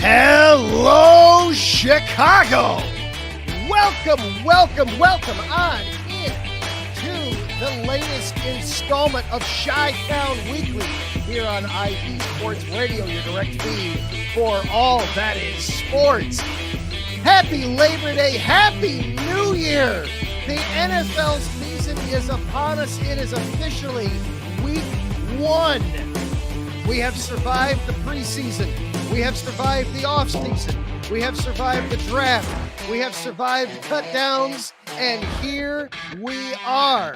Hello, Chicago! Welcome on in to the latest installment of Chi-Town Weekly here on IE Sports Radio, your direct feed for all that is sports. Happy Labor Day, Happy New Year! The NFL season is upon us. It is officially week 1. We have survived the preseason. We have survived the offseason. We have survived the draft. We have survived cut downs. And here we are.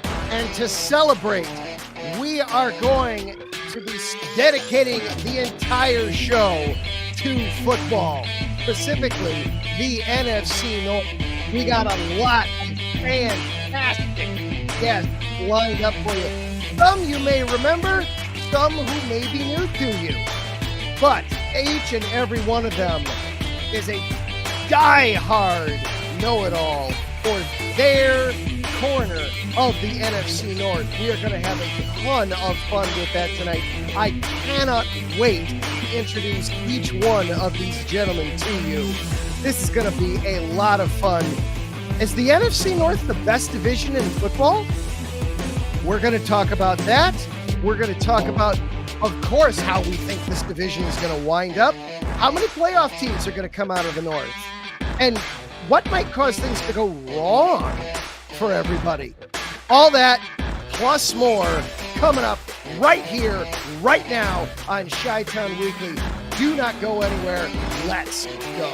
And to celebrate, we are going to be dedicating the entire show to football, specifically the NFC North. We got a lot of fantastic guests lined up for you. Some you may remember, some who may be new to you. But each and every one of them is a die-hard know-it-all for their corner of the NFC North. We are going to have a ton of fun with that tonight. I cannot wait to introduce each one of these gentlemen to you. This is going to be a lot of fun. Is the NFC North the best division in football? We're going to talk about that. We're going to talk about, of course, how we think this division is going to wind up, how many playoff teams are going to come out of the North, and what might cause things to go wrong for everybody. All that, plus more, coming up right here, right now on Chi-Town Weekly. Do not go anywhere. Let's go.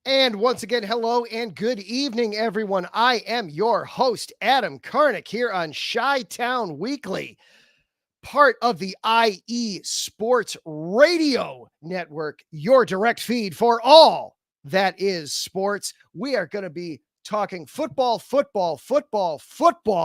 And once again, hello and good evening, everyone. I am your host, Adam Karnick, here on Chi-Town Weekly, part of the IE Sports Radio Network, your direct feed for all that is sports. We are going to be talking football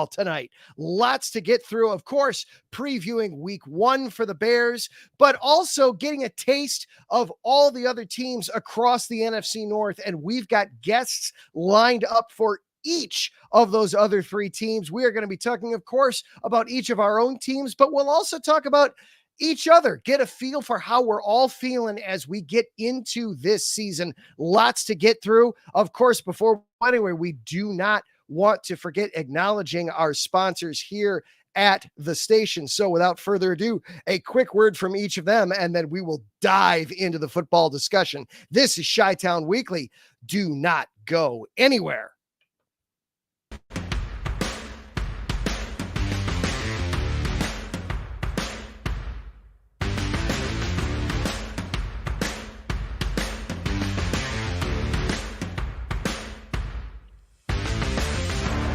tonight. Lots to get through. Of course, previewing week 1 for the Bears, but also getting a taste of all the other teams across the NFC North. And we've got guests lined up for each of those other 3 teams. We are going to be talking, of course, about each of our own teams, but we'll also talk about each other, get a feel for how we're all feeling as we get into this season. Lots to get through. Of course, before anyway, we do not want to forget acknowledging our sponsors here at the station. So without further ado, a quick word from each of them, and then we will dive into the football discussion. This is Chi-Town Weekly. Do not go anywhere.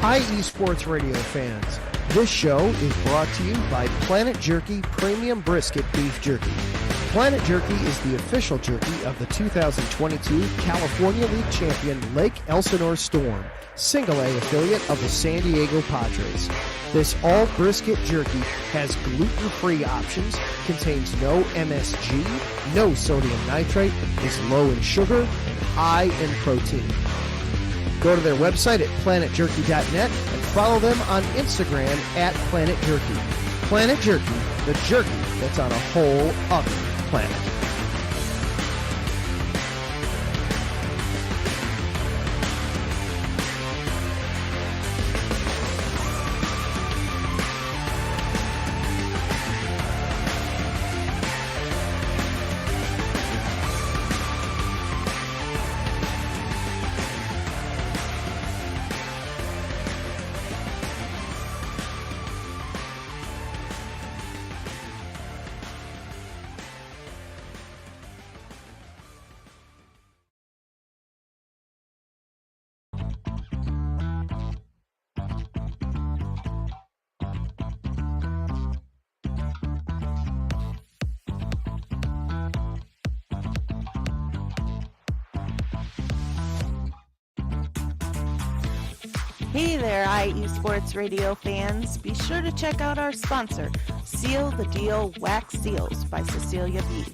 IE Sports Radio fans, this show is brought to you by Planet Jerky Premium Brisket Beef Jerky. Planet Jerky is the official jerky of the 2022 California League champion Lake Elsinore Storm, Single A affiliate of the San Diego Padres. This all brisket jerky has gluten-free options, contains no MSG, no sodium nitrate, is low in sugar, and high in protein. Go to their website at planetjerky.net and follow them on Instagram at Planet Jerky. Planet Jerky, the jerky that's on a whole other planet. Hey there, IE Sports Radio fans. Be sure to check out our sponsor, Seal the Deal Wax Seals by Cecilia B.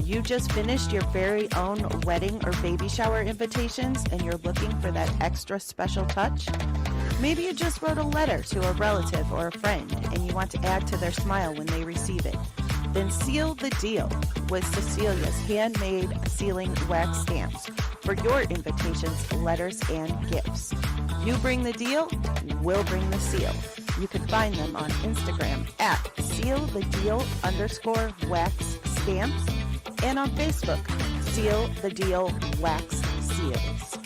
You just finished your very own wedding or baby shower invitations and you're looking for that extra special touch? Maybe you just wrote a letter to a relative or a friend and you want to add to their smile when they receive it. Then seal the deal with Cecilia's handmade sealing wax stamps for your invitations, letters, and gifts. You bring the deal, we'll bring the seal. You can find them on Instagram at sealthedeal_wax stamps and on Facebook, Seal the Deal Wax Seals.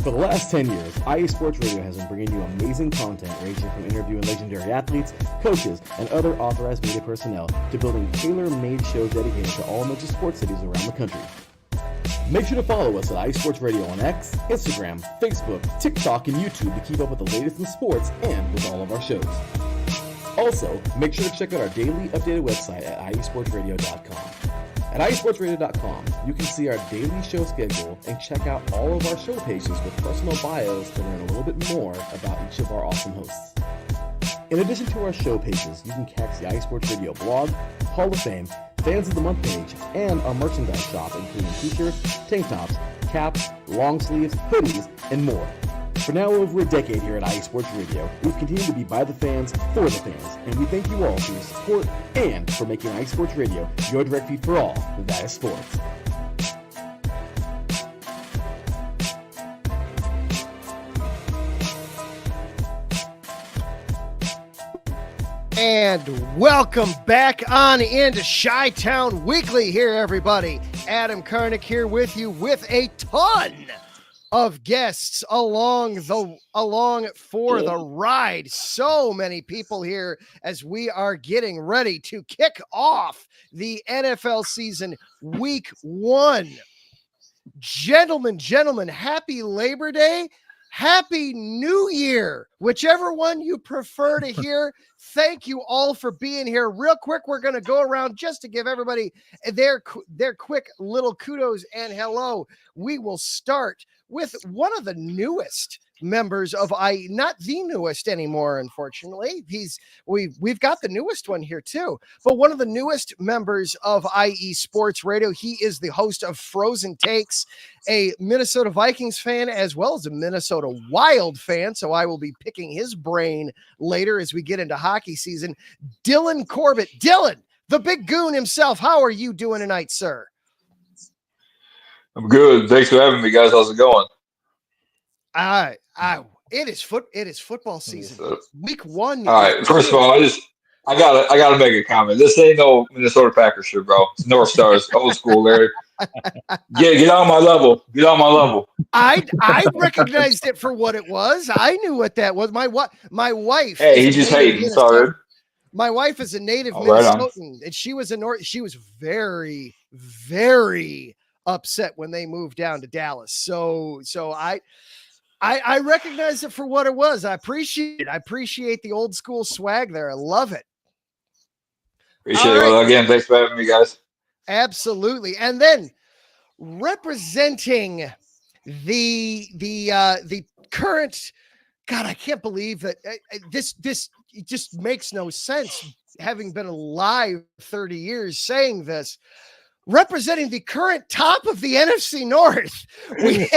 For the last 10 years, IE Sports Radio has been bringing you amazing content ranging from interviewing legendary athletes, coaches, and other authorized media personnel to building tailor-made shows dedicated to all major sports cities around the country. Make sure to follow us at IE Sports Radio on X, Instagram, Facebook, TikTok, and YouTube to keep up with the latest in sports and with all of our shows. Also, make sure to check out our daily updated website at iesportsradio.com. At iesportsradio.com, you can see our daily show schedule and check out all of our show pages with personal bios to learn a little bit more about each of our awesome hosts. In addition to our show pages, you can catch the iSports Radio blog, Hall of Fame, Fans of the Month page, and our merchandise shop, including t-shirts, tank tops, caps, long sleeves, hoodies, and more. For now over a decade here at IE Sports Radio, we've continued to be by the fans, for the fans, and we thank you all for your support and for making IE Sports Radio your direct feed for all that is sports. And welcome back on into Chi-Town Weekly here, everybody. Adam Karnick here with you with a ton of guests along for the ride. So many people here as we are getting ready to kick off the NFL season week 1. Gentlemen, happy Labor Day. Happy New Year, whichever one you prefer to hear. Thank you all for being here. Real quick, we're going to go around just to give everybody their quick little kudos and hello. We will start with one of the newest members of IE, not the newest anymore, unfortunately. We've got the newest one here too, but one of the newest members of IE Sports Radio. He is the host of Frozen Takes, a Minnesota Vikings fan as well as a Minnesota Wild fan. So I will be picking his brain later as we get into hockey season. Dillin Corbet. Dillin, the big goon himself. How are you doing tonight, sir? I'm good. Thanks for having me, guys. How's it going? It is football season. Week 1. All right. First of all, I gotta make a comment. This ain't no Minnesota Packers shit, bro. It's North Stars, old school, Larry. Get on my level. Get on my level. I recognized it for what it was. I knew what that was. My wife. Hey, he just hating. Sorry. My wife is a native Minnesotan, and she was very, very upset when they moved down to Dallas. So I recognize it for what it was. I appreciate it. I appreciate the old school swag there. I love it. Appreciate it. Well, again, thanks for having me, guys. Absolutely. And then representing the current, God, I can't believe that this just makes no sense. Having been alive 30 years saying this, representing the current top of the NFC North, we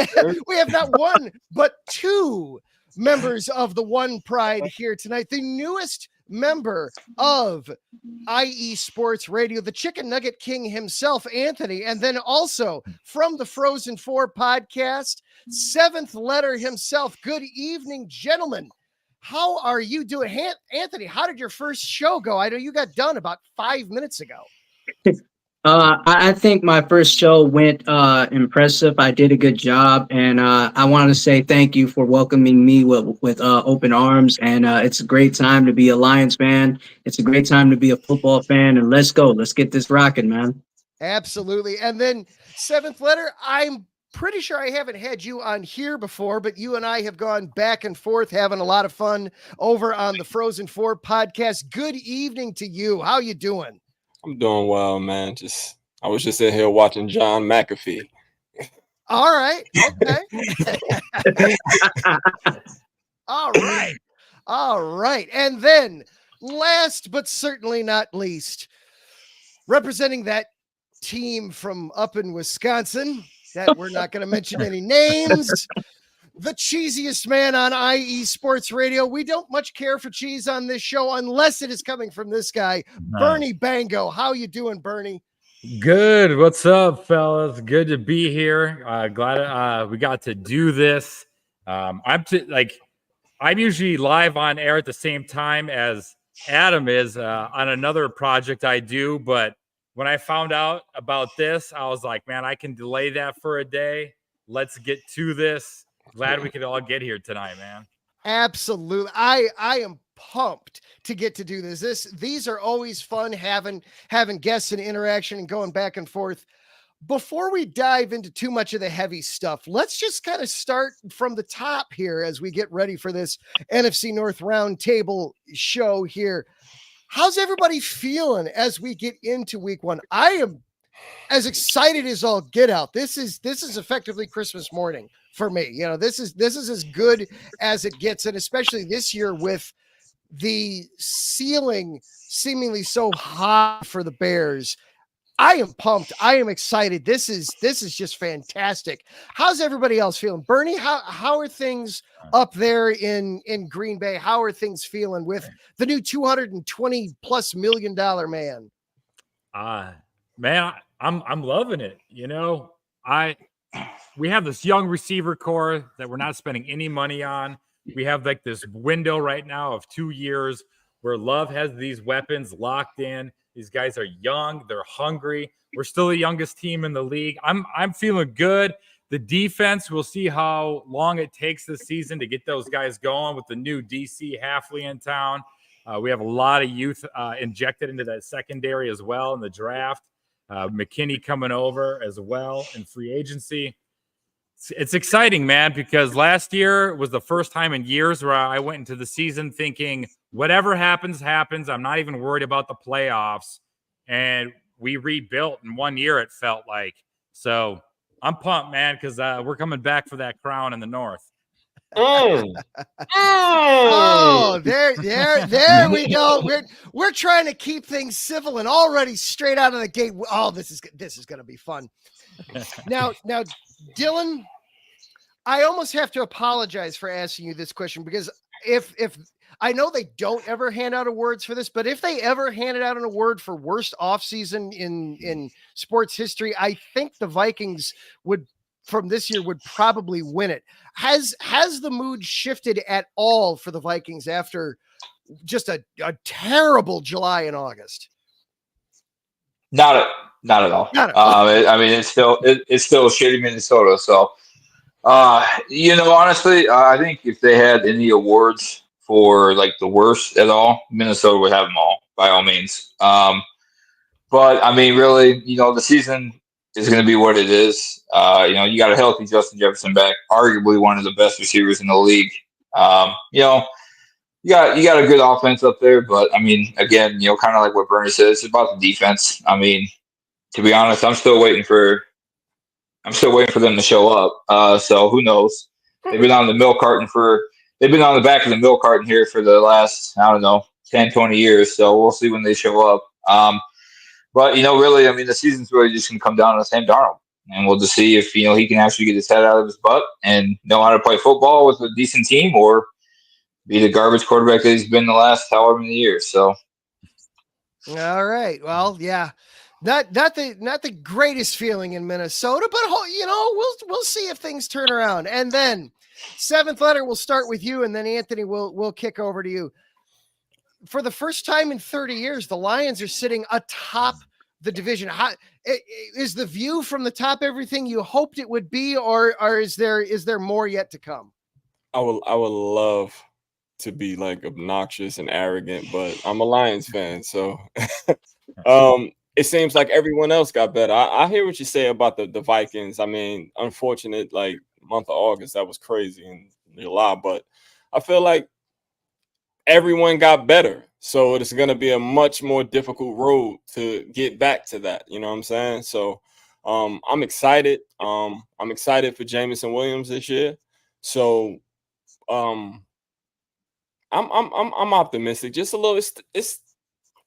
have not one, but 2 members of the One Pride here tonight. The newest member of IE Sports Radio, the Chicken Nugget King himself, Anthony, and then also from the Frozen 4 podcast, 7th letter himself. Good evening, gentlemen. How are you doing? Anthony, how did your first show go? I know you got done about 5 minutes ago. I think my first show went impressive. I did a good job, and I want to say thank you for welcoming me with open arms. And it's a great time to be a Lions fan. It's a great time to be a football fan. And let's go. Let's get this rocking, man. Absolutely. And then seventh letter, I'm pretty sure I haven't had you on here before, but you and I have gone back and forth having a lot of fun over on the Frozen Four podcast. Good evening to you. How you doing? I'm doing well, man. I was just in here watching John McAfee. All right. Okay. All right. All right. And then last but certainly not least, representing that team from up in Wisconsin that we're not going to mention any names, the cheesiest man on IE Sports Radio. We don't much care for cheese on this show unless it is coming from this guy, Bernie Bango. How you doing, Bernie? Good. What's up, fellas? Good to be here. Glad we got to do this. I'm usually live on air at the same time as Adam is on another project I do, but when I found out about this, I was like, man, I can delay that for a day. Let's get to this. Glad we could all get here tonight, man. Absolutely. I am pumped to get to do this. These are always fun, having guests and interaction and going back and forth. Before we dive into too much of the heavy stuff, let's just kind of start from the top here as we get ready for this NFC North Roundtable show here. How's everybody feeling as we get into week one? I am as excited as all get out. This is effectively Christmas morning for me. You know, this is as good as it gets. And especially this year with the ceiling seemingly so high for the Bears. I am pumped. I am excited. This is just fantastic. How's everybody else feeling? Bernie, how are things up there in Green Bay? How are things feeling with the new $220+ million man? Man, I'm loving it. You know, we have this young receiver core that we're not spending any money on. We have like this window right now of 2 years where Love has these weapons locked in. These guys are young. They're hungry. We're still the youngest team in the league. I'm feeling good. The defense, we'll see how long it takes this season to get those guys going with the new DC Halfley in town. We have a lot of youth injected into that secondary as well in the draft. McKinney coming over as well in free agency. It's exciting, man, because last year was the first time in years where I went into the season thinking whatever happens, happens. I'm not even worried about the playoffs. And we rebuilt in 1 year, it felt like. So I'm pumped, man, because we're coming back for that crown in the North. Oh, there we go. We're trying to keep things civil and already straight out of the gate. Oh, this is going to be fun. Now, Dillin, I almost have to apologize for asking you this question because if I know they don't ever hand out awards for this, but if they ever handed out an award for worst offseason in sports history, I think the Vikings from this year would probably win it. Has the mood shifted at all for the Vikings after just a terrible July and August? Not at all. I mean, it's still shitty Minnesota. So, honestly, I think if they had any awards for like the worst at all, Minnesota would have them all by all means. But I mean, really, the season is going to be what it is. You got a healthy Justin Jefferson back, arguably one of the best receivers in the league. You got a good offense up there, but I mean, again, kind of like what Bernie says, it's about the defense. I mean, to be honest, I'm still waiting for them to show up. So who knows? They've been on the back of the milk carton here for the last, 10, 20 years. So we'll see when they show up. But really, I mean, the season's really just going to come down to Sam Darnold, and we'll just see if he can actually get his head out of his butt and know how to play football with a decent team, or be the garbage quarterback that he's been the last however many years. So, all right, well, yeah, not the greatest feeling in Minnesota, but we'll see if things turn around. And then Seventh letter, we'll start with you, and then Anthony, we'll kick over to you. For the first time in 30 years, the Lions are sitting atop the division. Is the view from the top everything you hoped it would be, or is there more yet to come? I would love to be like obnoxious and arrogant, but I'm a Lions fan, so it seems like everyone else got better. I hear what you say about the Vikings. I mean, unfortunate, like month of August, that was crazy, and July, but I feel like everyone got better. So it's going to be a much more difficult road to get back to that. You know what I'm saying? So I'm excited. I'm excited for Jameson Williams this year. So I'm optimistic. Just a little. It's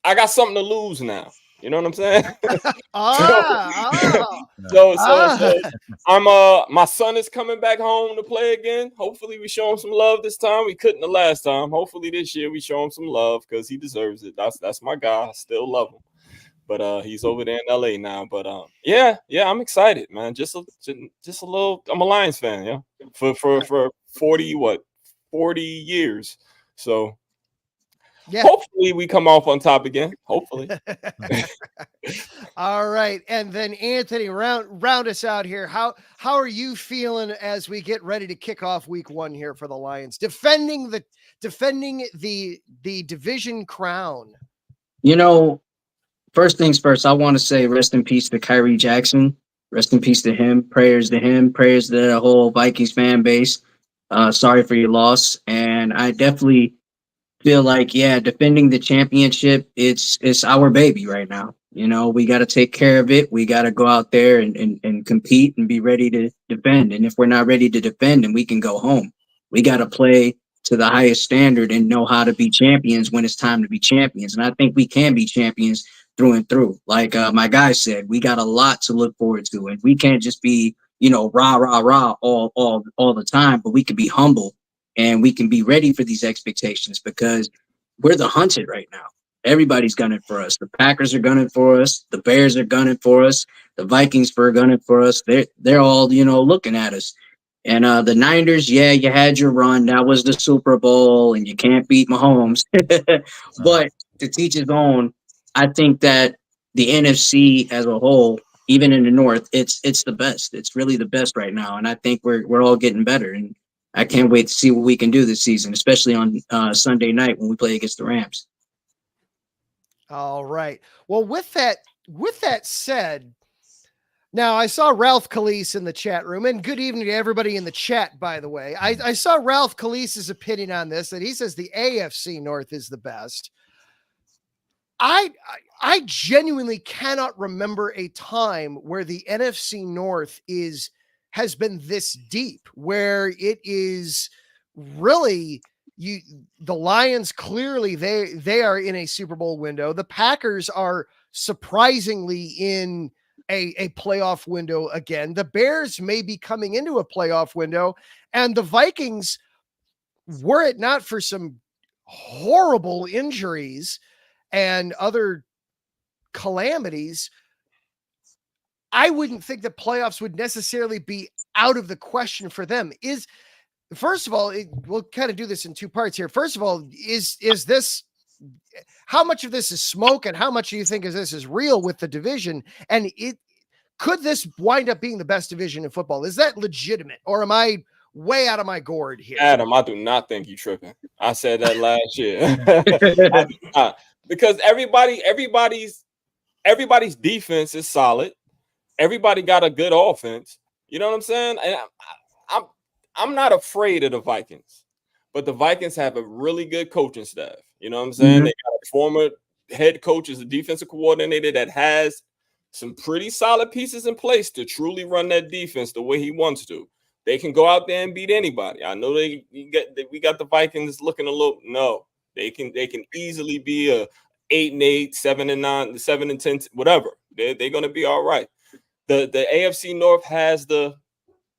I got something to lose now. You know what I'm saying? So I'm my son is coming back home to play again. Hopefully we show him some love this time. We couldn't the last time. Hopefully this year we show him some love because he deserves it. That's my guy. I still love him. But he's over there in LA now. But yeah, I'm excited, man. Just a little. I'm a Lions fan, yeah. For 40 years. So yeah. Hopefully we come off on top again. Hopefully. All right. And then Anthony, round us out here. How are you feeling as we get ready to kick off week 1 here for the Lions? Defending the division crown. You know, first things first, I want to say rest in peace to Kyrie Jackson. Rest in peace to him. Prayers to him. Prayers to the whole Vikings fan base. Sorry for your loss. And I definitely feel like, yeah, defending the championship, it's our baby right now. You know, we got to take care of it. We got to go out there and compete and be ready to defend. And if we're not ready to defend, then we can go home. We got to play to the highest standard and know how to be champions when it's time to be champions. And I think we can be champions through and through. Like my guy said, we got a lot to look forward to, and we can't just be, you know, rah, rah, rah all the time, but we can be humble. And we can be ready for these expectations because we're the hunted right now. Everybody's gunning for us. The Packers are gunning for us. The Bears are gunning for us. The Vikings are gunning for us. They're all, you know, looking at us. And the Niners, yeah, you had your run. That was the Super Bowl, and you can't beat Mahomes. But to teach his own, I think that the NFC as a whole, even in the North, it's the best. It's really the best right now. And I think we're all getting better. And I can't wait to see what we can do this season, especially on Sunday night when we play against the Rams. All right. Well, with that said, now I saw Ralph Calise in the chat room, and good evening to everybody in the chat, by the way. I saw Ralph Calise's opinion on this, that he says the AFC North is the best. I genuinely cannot remember a time where the NFC North has been this deep, where it is really the Lions clearly they are in a Super Bowl window. The Packers are surprisingly in a playoff window again. The Bears may be coming into a playoff window, and the Vikings, were it not for some horrible injuries and other calamities, I wouldn't think that playoffs would necessarily be out of the question for them. First of all, we'll kind of do this in 2 parts here. First of all, is this, how much of this is smoke and how much do you think of this is real with the division? And could this wind up being the best division in football? Is that legitimate, or am I way out of my gourd here? Adam, I do not think you're tripping. I said that last year. I do not. Because everybody's defense is solid. Everybody got a good offense. You know what I'm saying? And I'm not afraid of the Vikings, but the Vikings have a really good coaching staff. You know what I'm saying? Mm-hmm. They got a former head coach as a defensive coordinator that has some pretty solid pieces in place to truly run that defense the way he wants to. They can go out there and beat anybody. I know we got the Vikings looking a little. No, they can easily be a 8-8, 7-9, 7-10, whatever. They're going to be all right. The AFC North has the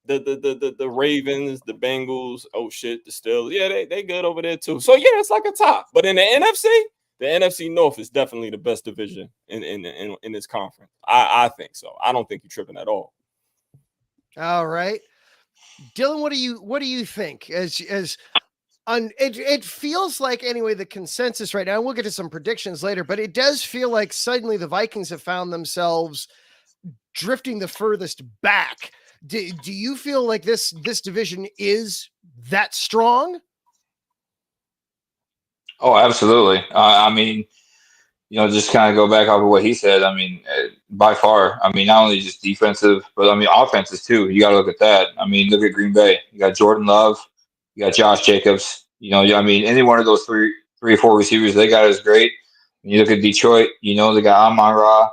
Ravens, the Bengals. Oh shit, the Steelers. Yeah, they good over there too. So yeah, it's like a top. But in the NFC North is definitely the best division in this conference. I think so. I don't think you're tripping at all. All right. Dillin, what do you think? It feels like anyway the consensus right now. And we'll get to some predictions later, but it does feel like suddenly the Vikings have found themselves drifting the furthest back. Do you feel like this division is that strong? Oh, absolutely. I mean, just kind of go back off of what he said. I mean, by far, I mean, not only just defensive, but I mean, offenses too. You got to look at that. I mean, look at Green Bay. You got Jordan Love, you got Josh Jacobs. I mean, any one of those three or four receivers they got is great. When you look at Detroit, they got Amon-Ra.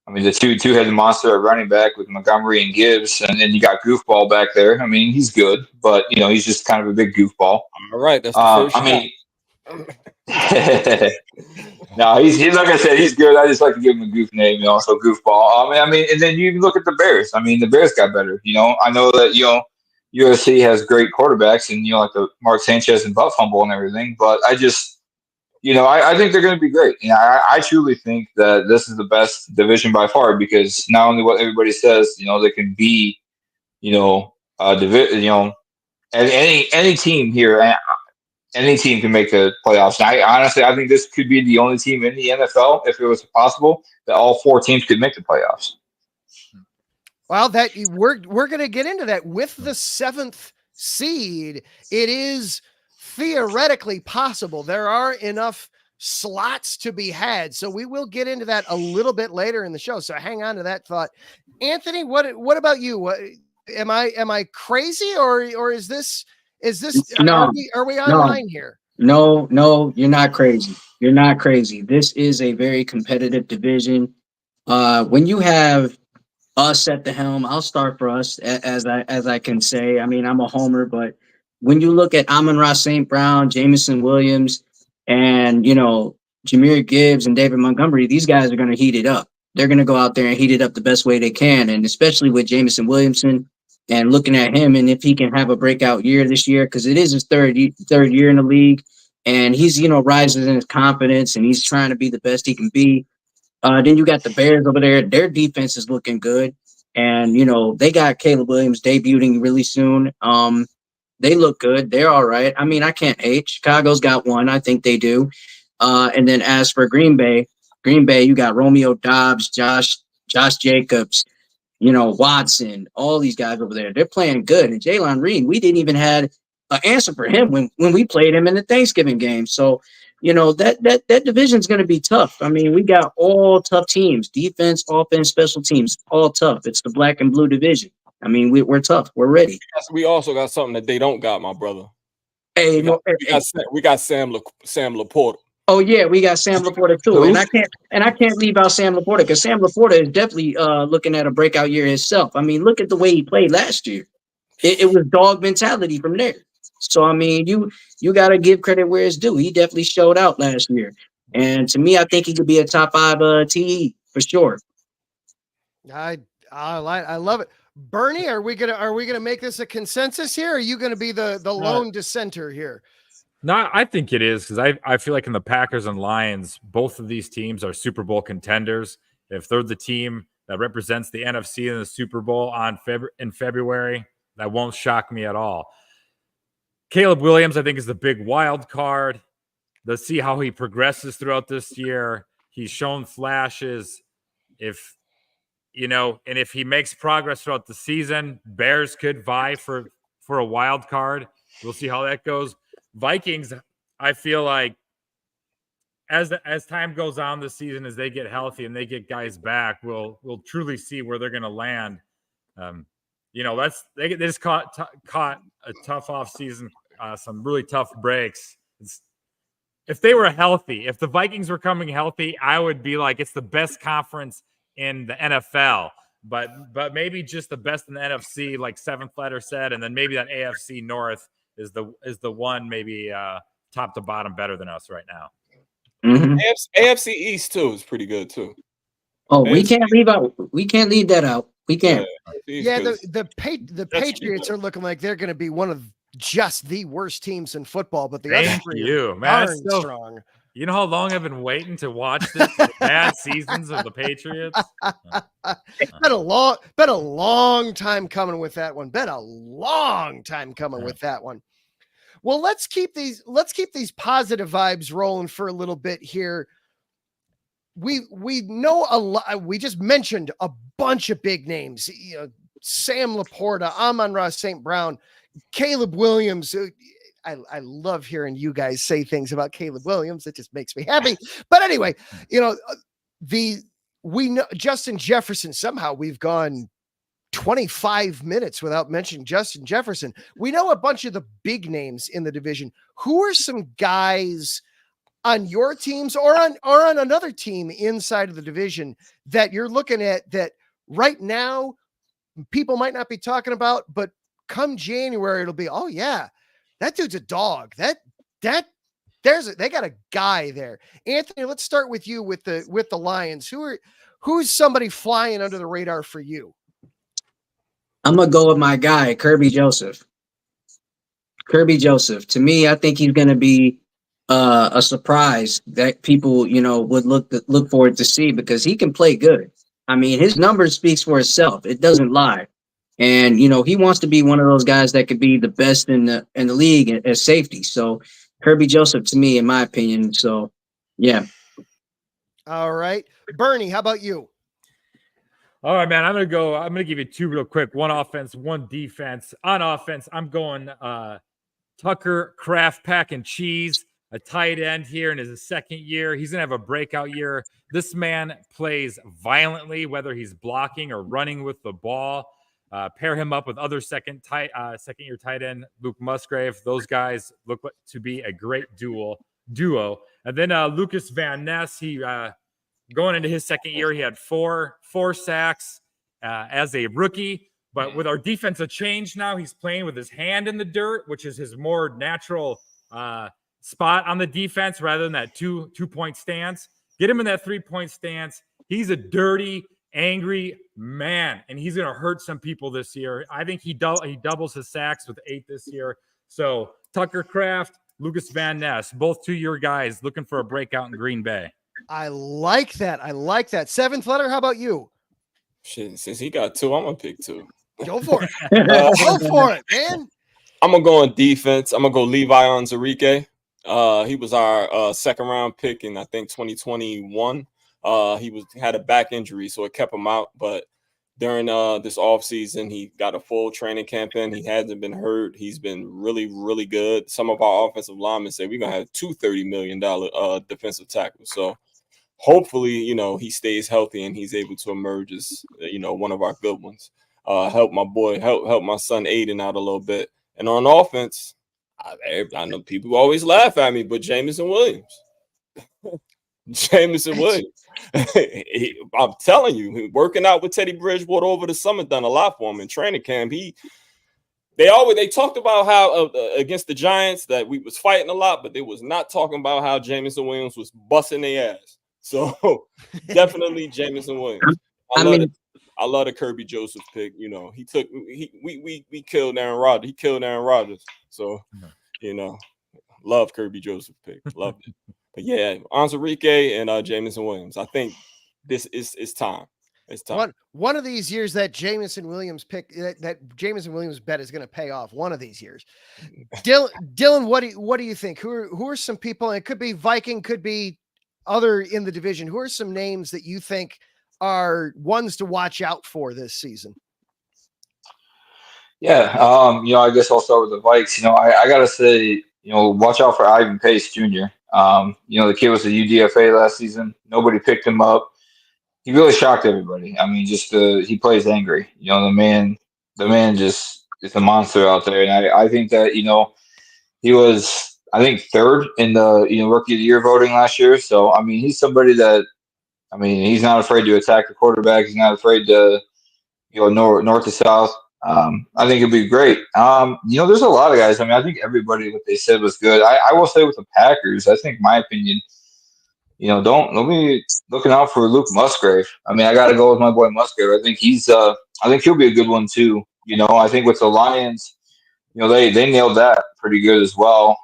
I mean, the two-headed monster at running back with Montgomery and Gibbs, and then you got Goofball back there. I mean, he's good, but he's just kind of a big goofball. All right, that's the first. I mean. No, he's like I said, he's good. I just like to give him a goof name, so goofball. I mean, and then you look at the Bears. I mean, the Bears got better. I know that USC has great quarterbacks, and like the Mark Sanchez and Butt fumble and everything. But I just, I think they're going to be great. I truly think that this is the best division by far because not only what everybody says, they can be, any team here. Any team can make the playoffs. And I think this could be the only team in the NFL, if it was possible, that all four teams could make the playoffs. Well, that we're going to get into that with the 7th seed. It is theoretically possible. There are enough slots to be had. So we will get into that a little bit later in the show. So hang on to that thought. Anthony, what about you? Am I crazy or is this No, are we online here? No, you're not crazy. You're not crazy. This is a very competitive division. When you have us at the helm, I'll start for us as I can say. I mean, I'm a homer, but when you look at Amon-Ra St. Brown, Jameson Williams, and Jahmyr Gibbs and David Montgomery, these guys are going to heat it up. They're going to go out there and heat it up the best way they can, and especially with Jameson Williamson. And looking at him and if he can have a breakout year this year, because it is his third year in the league, and he's rising in his confidence and he's trying to be the best he can be. Then you got the Bears over there; their defense is looking good, and they got Caleb Williams debuting really soon. They look good; they're all right. I mean, I can't hate. Chicago's got one; I think they do. And then as for Green Bay, you got Romeo Doubs, Josh Jacobs. Watson, all these guys over there, they're playing good. And Jalen Reed, we didn't even have an answer for him when we played him in the Thanksgiving game. So, that division's going to be tough. I mean, we got all tough teams, defense, offense, special teams, all tough. It's the black and blue division. I mean, we're tough. We're ready. We also got something that they don't got, my brother. Hey, we got Sam Laporta. Oh yeah, we got Sam Laporta too, and I can't leave out Sam Laporta because Sam Laporta is definitely looking at a breakout year himself. I mean, look at the way he played last year. It was dog mentality from there. So I mean, you got to give credit where it's due. He definitely showed out last year, and to me, I think he could be a top 5 TE for sure. I love it. Bernie, are we gonna make this a consensus here? Or are you gonna be the lone dissenter here? No, I think it is because I feel like in the Packers and Lions, both of these teams are Super Bowl contenders. If they're the team that represents the NFC in the Super Bowl in February, that won't shock me at all. Caleb Williams, I think, is the big wild card. Let's see how he progresses throughout this year. He's shown flashes. And if he makes progress throughout the season, Bears could vie for a wild card. We'll see how that goes. Vikings, I feel like as time goes on this season, as they get healthy and they get guys back, we'll truly see where they're going to land. They just caught a tough off season, some really tough breaks. If they were healthy, if the Vikings were coming healthy, I would be like, it's the best conference in the NFL. But maybe just the best in the NFC, like Seventh Letter said, and then maybe that AFC North is the one maybe top to bottom better than us right now. Mm-hmm. AFC East too is pretty good too. Oh, we can't leave that out. We can't. Yeah, the Patriots are looking like they're going to be one of just the worst teams in football, but the other three are strong. You know how long I've been waiting to watch this? The bad seasons of the Patriots. Been a long time coming with that one. Been a long time coming with that one. Well, let's keep these positive vibes rolling for a little bit here. We know a lot. We just mentioned a bunch of big names. You know, Sam Laporta, Amon-Ra St. Brown, Caleb Williams. I love hearing you guys say things about Caleb Williams. It just makes me happy. But anyway, you know, we know Justin Jefferson. Somehow we've gone 25 minutes without mentioning Justin Jefferson. We know a bunch of the big names in the division. Who are some guys on your teams or on another team inside of the division that you're looking at that right now people might not be talking about, but come January, it'll be, oh yeah, that dude's a dog. They got a guy there. Anthony, let's start with you with the Lions. Who's somebody flying under the radar for you? I'm going to go with my guy, Kirby Joseph. Kirby Joseph. To me, I think he's going to be a surprise that people, you know, would look forward to see because he can play good. I mean, his numbers speaks for itself. It doesn't lie. And, you know, he wants to be one of those guys that could be the best in the league as safety. So Kirby Joseph, to me, in my opinion. So, yeah. All right. Bernie, how about you? All right, man. I'm going to give you two real quick. One offense, one defense. On offense, I'm going Tucker Kraft Pack and Cheese, a tight end here in his second year. He's going to have a breakout year. This man plays violently, whether he's blocking or running with the ball. Pair him up with other second-year tight end Luke Musgrave. Those guys look to be a great duo. And then Lucas Van Ness, he going into his second year, he had four sacks as a rookie. But with our defensive change now, he's playing with his hand in the dirt, which is his more natural spot on the defense rather than that two-point stance. Get him in that three-point stance. He's a dirty, angry man, and he's going to hurt some people this year. I think he doubles his sacks with 8 this year. So Tucker Kraft, Lucas Van Ness, both 2-year guys looking for a breakout in Green Bay. I like that. Seventh letter, how about you? Shit, since he got 2, I'm going to pick 2. Go for it. Go for it, man. I'm going to go on defense. I'm going to go Levi Onwuzurike. He was our second round pick in, I think, 2021. He had a back injury, so it kept him out. But during this offseason, he got a full training camp in. He hasn't been hurt. He's been really, really good. Some of our offensive linemen say we're going to have 2 $30 million defensive tackles. So hopefully, you know, he stays healthy and he's able to emerge as, you know, one of our good ones. Help my boy, help my son Aiden out a little bit. And on offense, I know people always laugh at me, but Jameson Williams. Jameson Williams. I'm telling you, working out with Teddy Bridgewater over the summer done a lot for him in training camp. They talked about how against the Giants that we was fighting a lot, but they was not talking about how Jameson Williams was busting their ass. So definitely Jameson Williams. I love the Kirby Joseph pick. You know, we killed Aaron Rodgers. He killed Aaron Rodgers. So, you know, love Kirby Joseph pick. Love it. But yeah, Onwuzurike and Jameson Williams. I think this is time. It's time. One of these years that Jameson Williams pick, that Jameson Williams bet is going to pay off. One of these years. Dillin, what do you think? Who are some people? And it could be Viking, could be other in the division. Who are some names that you think are ones to watch out for this season? Yeah, you know, I guess I'll start with the Vikes. You know, I gotta say, you know, watch out for Ivan Pace Jr. You know, the kid was a UDFA last season. Nobody picked him up. He really shocked everybody. I mean, just he plays angry. You know, the man just is a monster out there. And I think that, you know, he was, I think, third in the, you know, rookie of the year voting last year. So, I mean, he's somebody that, I mean, he's not afraid to attack the quarterback. He's not afraid to, you know, north to south. I think it'll be great. You know, there's a lot of guys. I mean, I think everybody, what they said was good. I will say with the Packers, I think my opinion, you know, don't be looking out for Luke Musgrave. I mean, I got to go with my boy Musgrave. I think I think he'll be a good one too. You know, I think with the Lions, you know, they nailed that pretty good as well.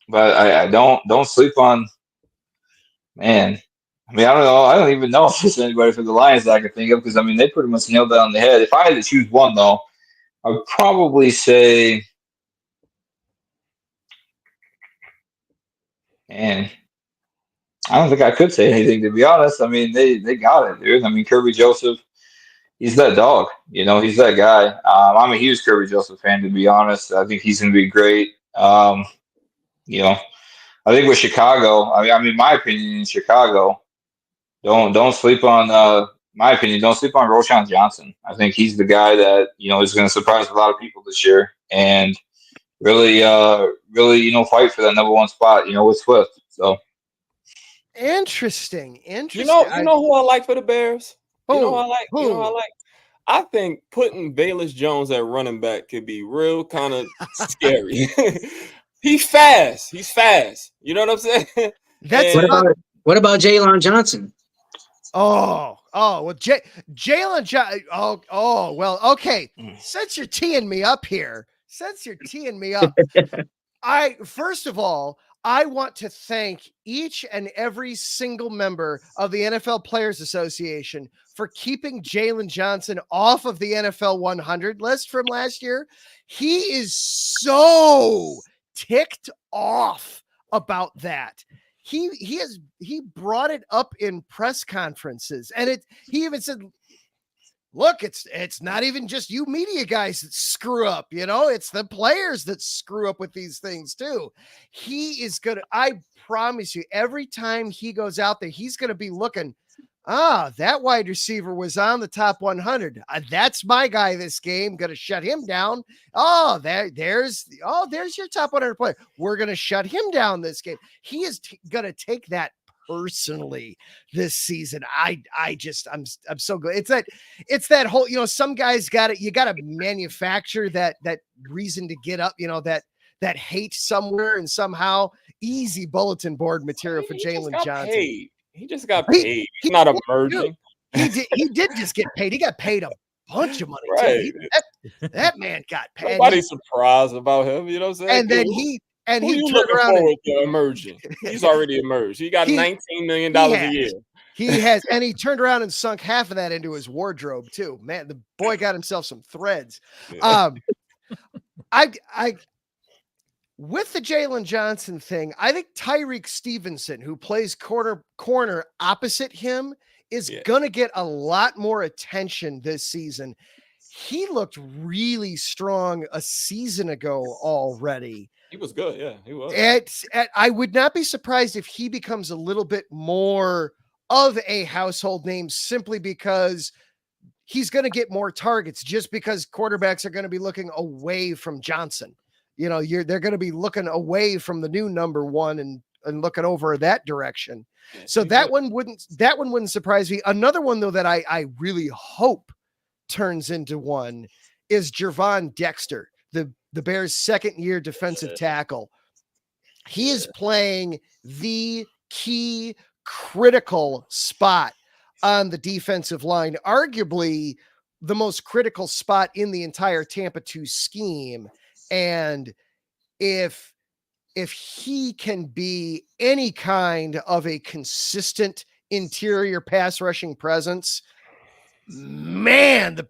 but I don't sleep on, man. I mean, I don't know. I don't even know if there's anybody for the Lions that I can think of because I mean they pretty much nailed that on the head. If I had to choose one though, I would probably say, man, I don't think I could say anything to be honest. I mean they got it, dude. I mean Kirby Joseph, he's that dog. You know, he's that guy. I'm a huge Kirby Joseph fan to be honest. I think he's going to be great. You know, I think with Chicago, I mean my opinion in Chicago. Don't sleep on my opinion. Don't sleep on Roshan Johnson. I think he's the guy that is going to surprise a lot of people this year and really fight for that number one spot. With Swift. So Interesting. You know who I like for the Bears. Who? You know who I like. Who? You know who I like. I think putting Bayless Jones at running back could be real kind of scary. He's fast. He's fast. You know what I'm saying? That's what about Jalen Johnson? well, Jalen. Well, okay. Since you're teeing me up here, first of all, I want to thank each and every single member of the NFL Players Association for keeping Jalen Johnson off of the NFL 100 list from last year. He is so ticked off about that. He brought it up in press conferences, and he even said, look, it's not even just you media guys that screw up, it's the players that screw up with these things too. He is gonna, I promise you, every time he goes out there, he's gonna be looking, that wide receiver was on the top 100. That's my guy this game. Gonna shut him down. There's your top 100 player. We're gonna shut him down this game. He is gonna take that personally this season. I'm so good. It's that whole, some guys got it. You got to manufacture that reason to get up, that hate somewhere, and somehow easy bulletin board material for Jalen Johnson. He just got paid. He's not emerging. He did just get paid. He got paid a bunch of money. Right. That man got paid. Nobody's surprised about him. You know what I'm saying? And then he turned around to emerging. He's already emerged. He got $19 million a year. He has, and he turned around and sunk half of that into his wardrobe too. Man, the boy got himself some threads. Yeah. I with the Jalen Johnson thing, I think Tyreek Stevenson, who plays corner opposite him, is gonna get a lot more attention this season. He looked really strong a season ago already. He was good. Yeah, he was. I would not be surprised if he becomes a little bit more of a household name simply because he's going to get more targets just because quarterbacks are going to be looking away from Johnson. They're going to be looking away from the new number one and looking over that direction. So that one wouldn't surprise me. Another one though, that I really hope turns into one is Gervon Dexter, the Bears' second-year defensive tackle. He is playing the key critical spot on the defensive line, arguably the most critical spot in the entire Tampa 2 scheme. And if he can be any kind of a consistent interior pass rushing presence, man, the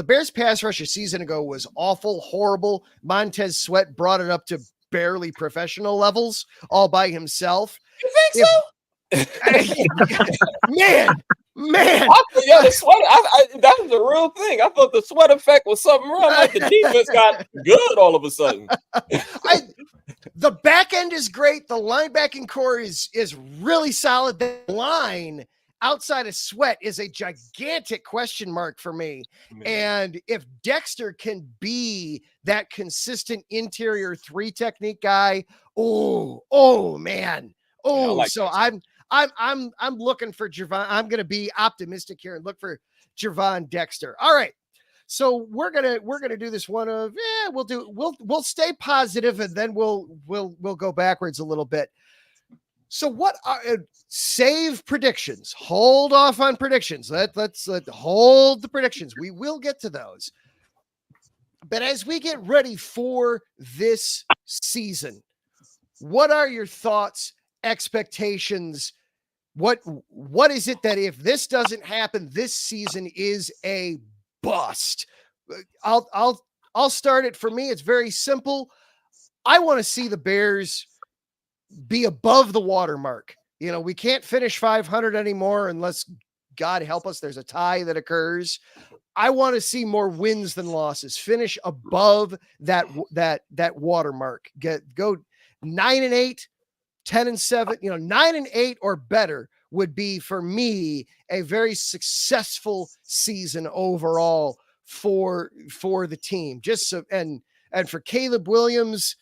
Bears pass rush a season ago was awful, horrible. Montez Sweat brought it up to barely professional levels all by himself. You think so? Man. The sweat, that was the real thing. I thought the sweat effect was something wrong. Like the defense got good all of a sudden. The back end is great. The linebacking core is really solid. The line outside of Sweat is a gigantic question mark for me. And if Dexter can be that consistent interior 3 technique guy, man. So I'm looking for Gervon. I'm going to be optimistic here and look for Gervon Dexter. All right. So we're gonna do this one of we'll stay positive and then we'll go backwards a little bit. So what are save predictions? Hold off on predictions. Let's hold the predictions. We will get to those. But as we get ready for this season, what are your thoughts, expectations? What is it that if this doesn't happen, this season is a bust? I'll start it. For me, it's very simple. I want to see the Bears be above the watermark. You know, we can't finish 500 anymore unless, God help us, there's a tie that occurs. I want to see more wins than losses. Finish above that watermark. Go 9-8, 10-7. 9-8 or better would be, for me, a very successful season overall for the team. Just so, and for Caleb Williams,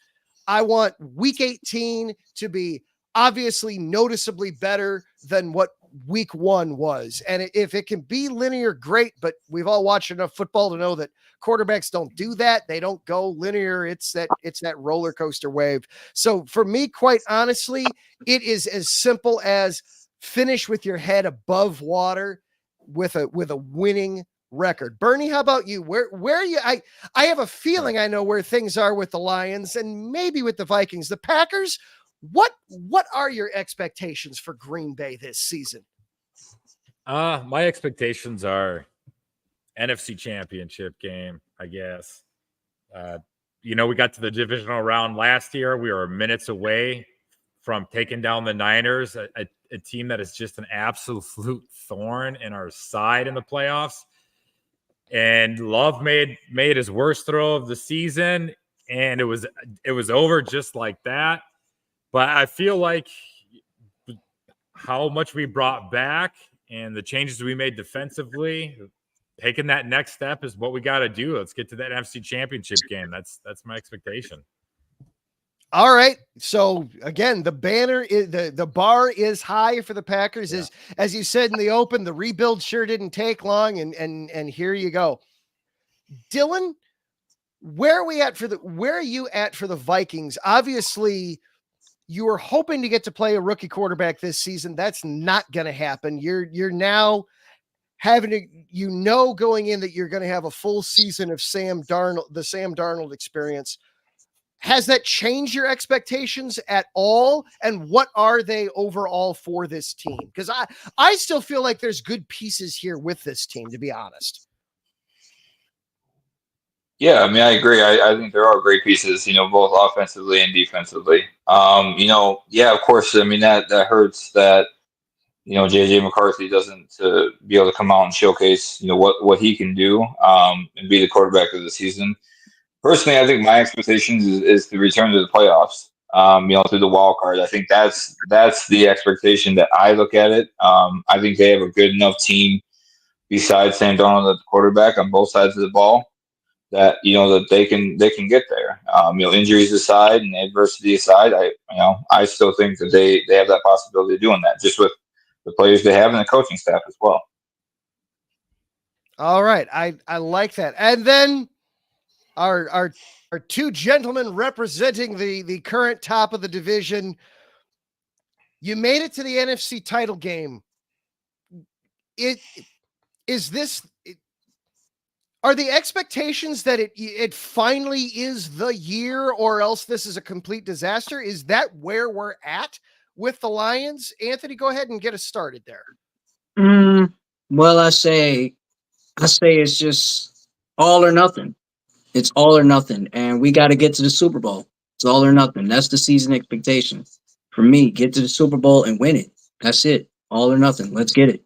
I want week 18 to be obviously noticeably better than what week 1 was. And if it can be linear, great, but we've all watched enough football to know that quarterbacks don't do that. They don't go linear. It's that roller coaster wave. So for me, quite honestly, it is as simple as finish with your head above water with a winning record. Bernie, how about you? Where are you? I have a feeling I know where things are with the Lions and maybe with the Vikings. The Packers, what are your expectations for Green Bay this season? My expectations are NFC Championship game, I guess. We got to the divisional round last year. We were minutes away from taking down the Niners, a team that is just an absolute thorn in our side in the playoffs. And Love made his worst throw of the season, and it was over just like that. But I feel like how much we brought back and the changes we made defensively, taking that next step is what we got to do. Let's get to that NFC Championship game. That's my expectation. All right. So again, the banner is the bar is high for the Packers. Yeah. As you said in the open, the rebuild sure didn't take long, and here you go. Dillin, where are you at for the Vikings? Obviously, you were hoping to get to play a rookie quarterback this season. That's not going to happen. You're now having to, going in that you're going to have a full season of the Sam Darnold experience. Has that changed your expectations at all? And what are they overall for this team? Because I still feel like there's good pieces here with this team, to be honest. Yeah, I mean, I agree. I think there are great pieces, both offensively and defensively. Of course, I mean, that hurts that, JJ McCarthy doesn't be able to come out and showcase, what he can do and be the quarterback of the season. Personally, I think my expectations is to return to the playoffs, through the wild card. I think that's the expectation that I look at it. I think they have a good enough team besides Sam Darnold at the quarterback on both sides of the ball that, that they can get there. Injuries aside and adversity aside, I still think that they have that possibility of doing that just with the players they have and the coaching staff as well. All right. I like that. And then our two gentlemen representing the current top of the division. You made it to the NFC title game. Are the expectations that it finally is the year, or else this is a complete disaster? Is that where we're at with the Lions? Anthony, go ahead and get us started there. Well, I say it's just all or nothing. It's all or nothing, and we got to get to the Super Bowl. It's all or nothing. That's the season expectation for me. Get to the Super Bowl and win it. That's it. All or nothing. Let's get it.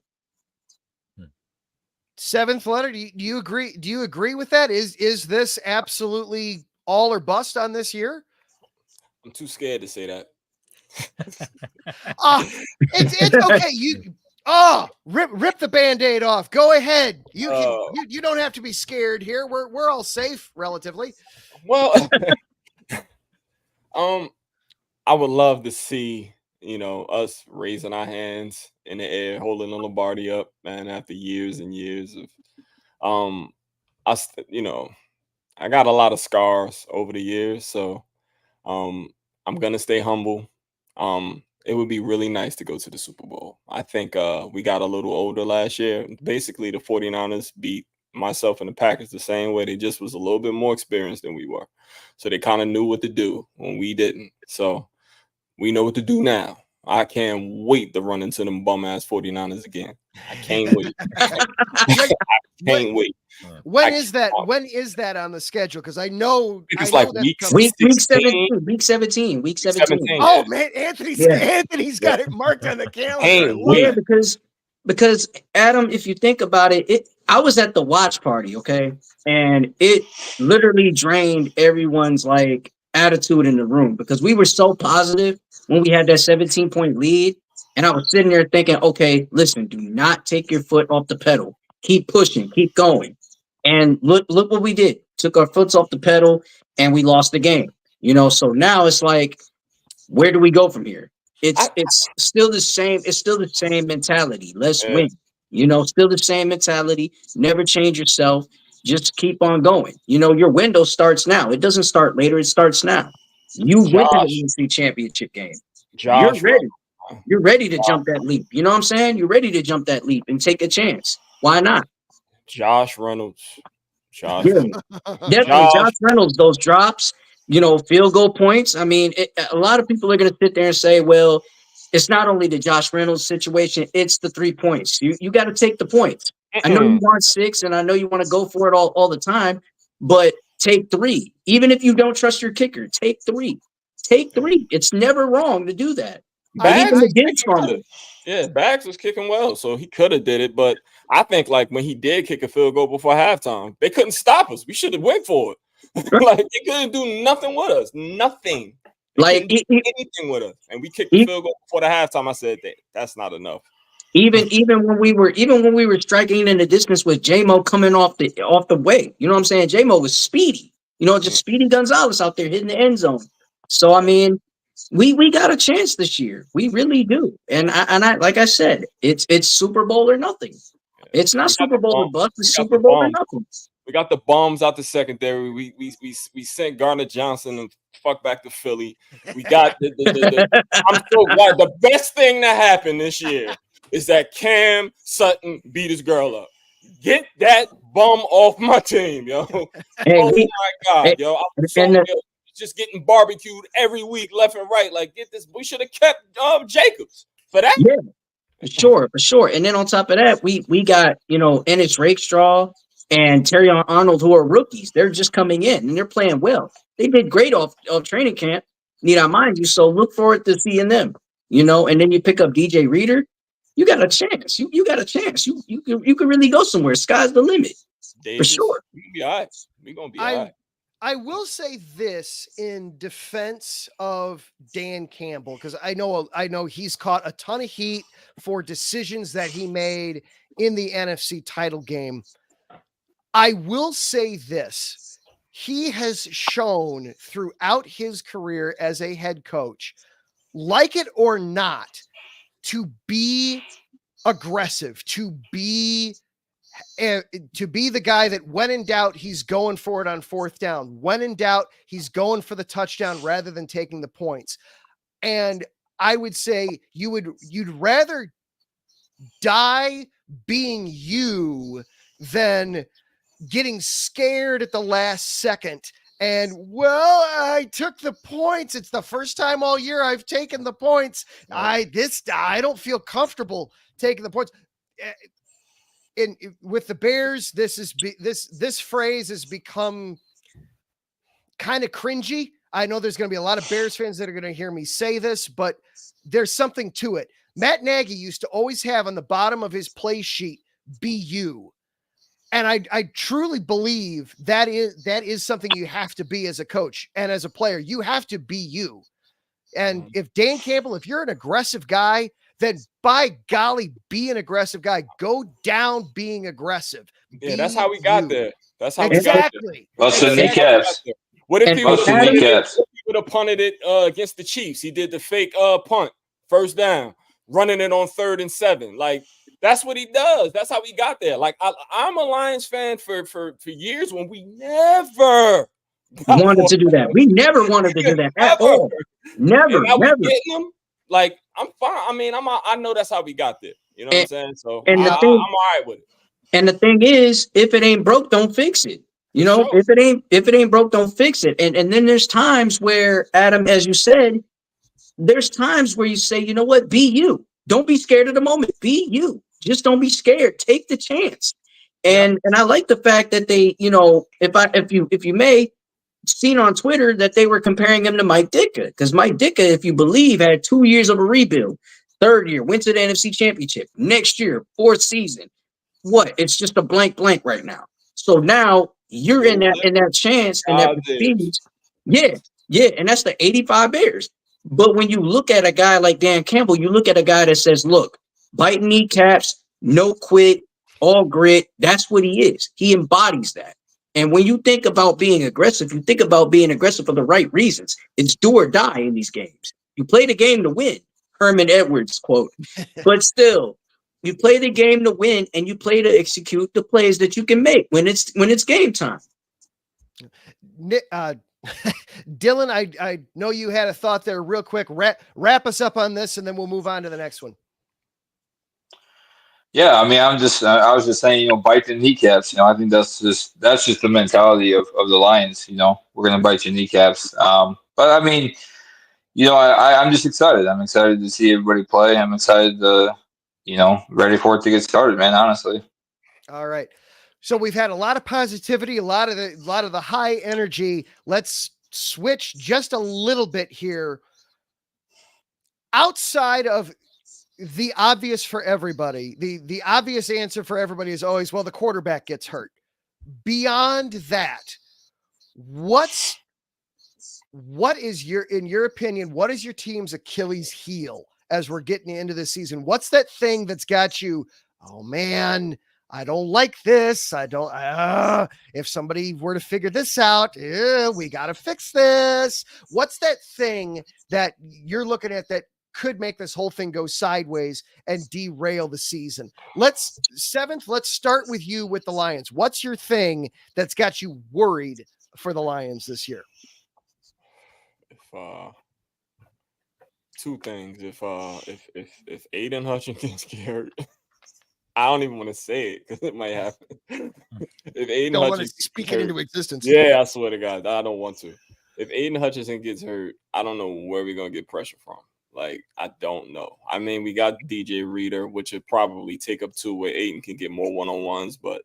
Seventh letter. Do you agree? Do you agree with that? Is this absolutely all or bust on this year? I'm too scared to say that. It's okay. Rip the Band-Aid off. Go ahead. You don't have to be scared here. We're all safe relatively. Well, I would love to see, us raising our hands in the air, holding the Lombardi up, man, after years and years of, I got a lot of scars over the years, so I'm gonna stay humble. It would be really nice to go to the Super Bowl. I think we got a little older last year. Basically, the 49ers beat myself and the Packers the same way. They just was a little bit more experienced than we were. So they kind of knew what to do when we didn't. So We know what to do now. I can't wait to run into them bum ass 49ers again. I can't wait. I can't wait. When is that on the schedule? Because I know it's I like know that's week coming. Week 17. Oh man, Anthony's got it marked on the calendar. Hey, Yeah, because Adam, if you think about it, I was at the watch party, okay, and it literally drained everyone's like attitude in the room because we were so positive when we had that 17-point lead, and I was sitting there thinking, okay, listen, do not take your foot off the pedal, keep pushing, keep going, and look what we did, took our foot off the pedal, and we lost the game, So now it's like, where do we go from here? It's still the same. It's still the same mentality. Let's win. Still the same mentality. Never change yourself. Just keep on going. Your window starts now. It doesn't start later. It starts now. You win the NFC Championship game. You're ready. You're ready to jump that leap. You know what I'm saying? You're ready to jump that leap and take a chance. Why not? Josh Reynolds. Definitely. Josh Reynolds, those drops, field goal points. I mean, a lot of people are going to sit there and say, well, it's not only the Josh Reynolds situation, it's the 3 points. You got to take the points. I know you want 6 and I know you want to go for it all the time, but take 3. Even if you don't trust your kicker, take 3. Take 3. It's never wrong to do that. Bags was kicking well, so he could have did it, but I think like when he did kick a field goal before halftime, they couldn't stop us. We should have went for it. Like they couldn't do nothing with us. Nothing. Like anything with us. And we kicked the field goal before the halftime. I said that's not enough. Even when we were striking in the distance with J-Mo coming off the way. You know what I'm saying? J-Mo was speedy. Just Speedy Gonzalez out there hitting the end zone. So I mean, we got a chance this year. We really do. And I like I said, it's Super Bowl or nothing. It's not Super Bowl or bust. It's Super Bowl or nothing. We got the bombs out the secondary. We sent Garner Johnson and fuck back to Philly. We got I'm so glad. The best thing that happened this year is that Cam Sutton beat his girl up. Get that bum off my team, yo. Oh my God, yo. I'm so just getting barbecued every week, left and right. Like, get this. We should have kept Jacobs for that. Yeah, for sure. And then on top of that, we got Ennis Rakestraw and Terry Arnold, who are rookies. They're just coming in and they're playing well. They did great off training camp. Need I mind you? So look forward to seeing them. And then you pick up DJ Reader. You got a chance. You got a chance. You can really go somewhere. Sky's the limit. Davis, for sure. We can be all right. We're gonna be all right. I will say this in defense of Dan Campbell, because I know he's caught a ton of heat for decisions that he made in the NFC title game. I will say this. He has shown throughout his career as a head coach, like it or not, to be aggressive, to be the guy that when in doubt, he's going for it on 4th down. When in doubt, he's going for the touchdown rather than taking the points. And I would say you'd rather die being you than getting scared at the last second. And I took the points. It's the first time all year I've taken the points. I don't feel comfortable taking the points. With the Bears, this phrase has become kind of cringy. I know there's going to be a lot of Bears fans that are going to hear me say this, but there's something to it. Matt Nagy used to always have on the bottom of his play sheet, "Be you." And I truly believe that is something you have to be as a coach and as a player. You have to be you. And if Dan Campbell, if you're an aggressive guy, then by golly, be an aggressive guy. Go down being aggressive. Yeah, that's how we got there. That's how exactly. We got there. Bust the kneecaps. What if he would have punted it against the Chiefs? He did the fake punt, 1st down, running it on 3rd and 7. Like, that's what he does. That's how we got there. Like, I'm a Lions fan for years when we never wanted to do that. We never wanted to do that at all. Never. Getting them, like, I'm fine. I mean, I know that's how we got there. You know what I'm saying? So I'm all right with it. And the thing is, if it ain't broke, don't fix it. If it ain't broke, don't fix it. And then there's times where, Adam, as you said, there's times where you say, you know what, be you. Don't be scared of the moment. Be you. Just don't be scared. Take the chance. And I like the fact that they, you know, if you may, seen on Twitter that they were comparing him to Mike Ditka, because Mike Ditka, if you believe, had 2 years of a rebuild. Third year, went to the NFC Championship. Next year, fourth season. What? It's just a blank right now. So now you're in that chance and that prestige. Yeah, and that's the 85 Bears. But when you look at a guy like Dan Campbell, you look at a guy that says, look, bite kneecaps, no quit, all grit. That's what he is. He embodies that. And when you think about being aggressive, you think about being aggressive for the right reasons. It's do or die in these games. You play the game to win. Herman Edwards quote. But still, you play the game to win, and you play to execute the plays that you can make when it's game time. Dillin, I know you had a thought there real quick. Wrap us up on this, and then we'll move on to the next one. Yeah, I mean, I was just saying, you know, bite the kneecaps. You know, I think that's just the mentality of the Lions. You know, we're gonna bite your kneecaps. But I mean, you know, I'm just excited. I'm excited to see everybody play. I'm excited to, you know, ready for it to get started, man. Honestly. All right. So we've had a lot of positivity, a lot of the high energy. Let's switch just a little bit here. Outside of the obvious for everybody, the obvious answer for everybody is always, well, the quarterback gets hurt. Beyond that, what is in your opinion, what is your team's Achilles heel as we're getting into this season? What's that thing that's got you, oh man, I don't like this. If somebody were to figure this out, we got to fix this. What's that thing that you're looking at that could make this whole thing go sideways and derail the season? Let's start with you with the Lions. What's your thing that's got you worried for the Lions this year? Two things. If Aiden Hutchinson get hurt, I don't even want to say it because it might happen. If Aiden don't Hutchinson want to speak it into existence. Yeah, I swear to God, I don't want to. If Aiden Hutchinson gets hurt, I don't know where we're gonna get pressure from. Like, I don't know. I mean, we got DJ Reader, which would probably take up to where Aiden can get more one-on-ones. But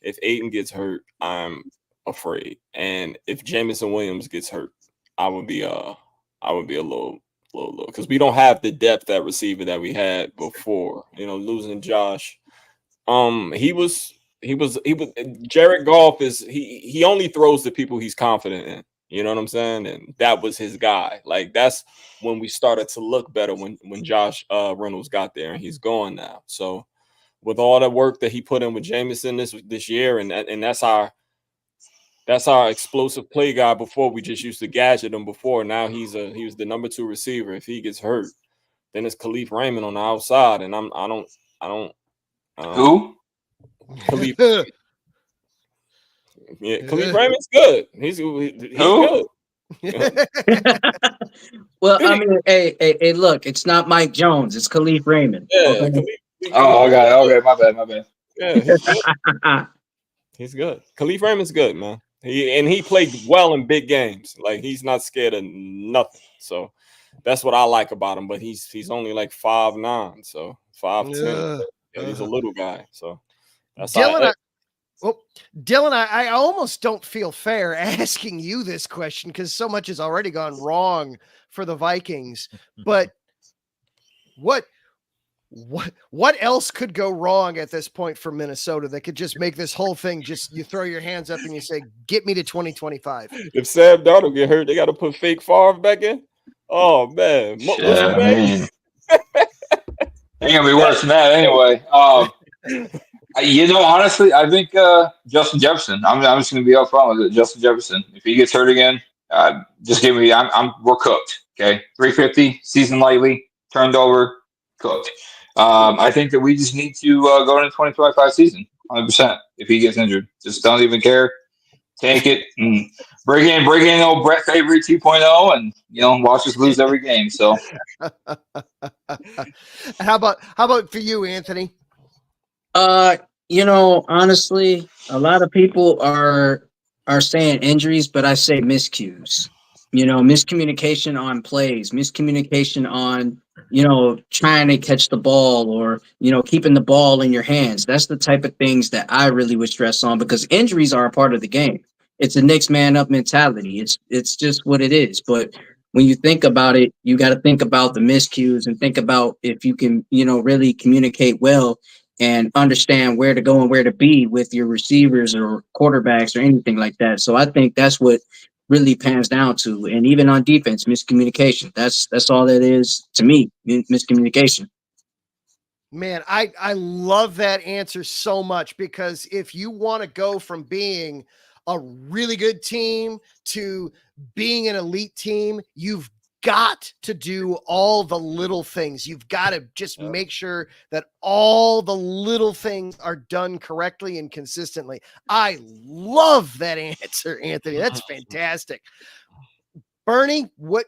if Aiden gets hurt, I'm afraid. And if Jamison Williams gets hurt, I would be a little because we don't have the depth at receiver that we had before. You know, losing Josh. He was Jared Goff he only throws to people he's confident in. You know what I'm saying? And that was his guy. Like, that's when we started to look better when Josh Reynolds got there, and he's gone now. So with all the work that he put in with Jameson this year, and that's our explosive play guy. Before, we just used to gadget him before. Now he was the number 2 receiver. If he gets hurt, then it's Khalif Raymond on the outside, and I don't who? Khalif. Yeah, Khalif Raymond's good. He's good. Well, I mean, hey, look, it's not Mike Jones, it's Khalif Raymond. Yeah. Okay. Khalif, Okay, my bad. Yeah, he's good. Khalif Raymond's good, man. He played well in big games. Like, he's not scared of nothing. So that's what I like about him. But he's only like 5'9", so 5'10". Yeah, he's a little guy. So that's Dillin, I almost don't feel fair asking you this question because so much has already gone wrong for the Vikings. But what else could go wrong at this point for Minnesota that could just make this whole thing just you throw your hands up and you say, get me to 2025? If Sam Darnold get hurt, they got to put fake Favre back in. Oh man, what's his name? Ain't gonna be worse than that anyway. You know, honestly, I think Justin Jefferson. I'm just gonna be upfront with it. Justin Jefferson. If he gets hurt again, just give me. We're cooked. Okay, 350 season lightly turned over, cooked. I think that we just need to go into 2025 season 100%. If he gets injured, just don't even care. Take it. And bring in old Brett Favre 2.0, and watch us lose every game. So, how about for you, Anthony? Honestly, a lot of people are saying injuries, but I say miscues. miscommunication on plays, miscommunication on, trying to catch the ball or, keeping the ball in your hands. That's the type of things that I really would stress on because injuries are a part of the game. It's a next man up mentality. It's just what it is. But when you think about it, you got to think about the miscues and think about if you can, really communicate well and understand where to go and where to be with your receivers or quarterbacks or anything like that. So I think that's what really pans down to. And even on defense, miscommunication. That's all that is to me, miscommunication. Man, I love that answer so much because if you want to go from being a really good team to being an elite team, you've got to do all the little things. You've got to just make sure that all the little things are done correctly and consistently. I love that answer, Anthony. That's fantastic. Bernie, what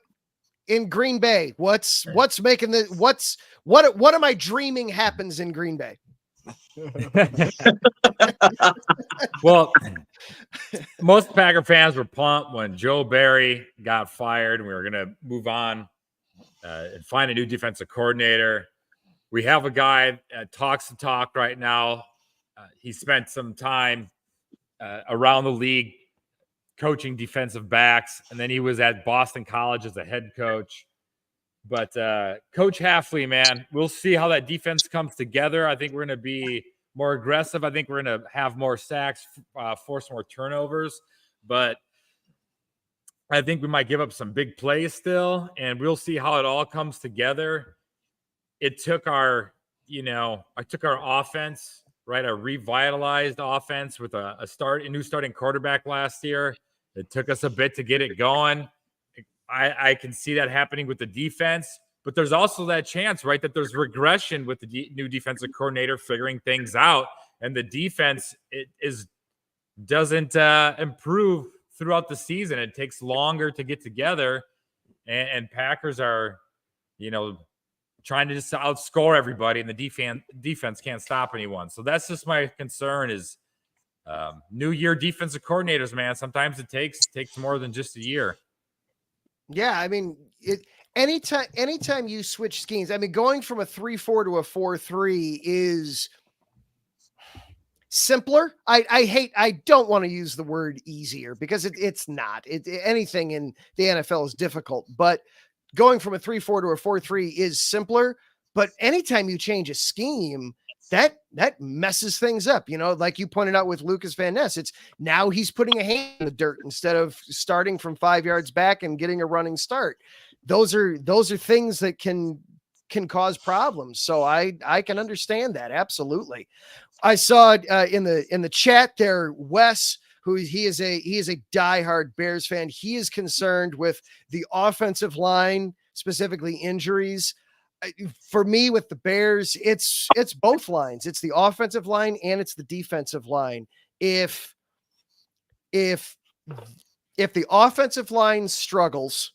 in Green Bay? What's making the what am I dreaming happens in Green Bay? Well, most Packer fans were pumped when Joe Barry got fired and we were going to move on and find a new defensive coordinator. We have a guy that talks the talk right now. He spent some time around the league coaching defensive backs, and then he was at Boston College as a head coach. But Coach Hafley, man, we'll see how that defense comes together. I think we're going to be more aggressive. I think we're going to have more sacks, force more turnovers. But I think we might give up some big plays still, and we'll see how it all comes together. It took our, I took our offense, right, a revitalized offense with a new starting quarterback last year. It took us a bit to get it going. I can see that happening with the defense, but there's also that chance, right, that there's regression with the new defensive coordinator figuring things out, and the defense doesn't improve throughout the season. It takes longer to get together, and Packers are, trying to just outscore everybody, and the defense can't stop anyone. So that's just my concern is new year defensive coordinators, man. Sometimes it takes more than just a year. Yeah, I mean, anytime you switch schemes, I mean, going from a 3-4 to a 4-3 is simpler. I don't want to use the word easier because it's not. Anything in the NFL is difficult, but going from a 3-4 to a 4-3 is simpler. But anytime you change a scheme, that messes things up. Like you pointed out with Lucas Van Ness, it's now he's putting a hand in the dirt instead of starting from 5 yards back and getting a running start. Those are things that can cause problems. So I can understand that. Absolutely. I saw in the chat there, Wes, who he is a diehard Bears fan. He is concerned with the offensive line, specifically injuries. For me, with the Bears, it's both lines. It's the offensive line and it's the defensive line. If the offensive line struggles,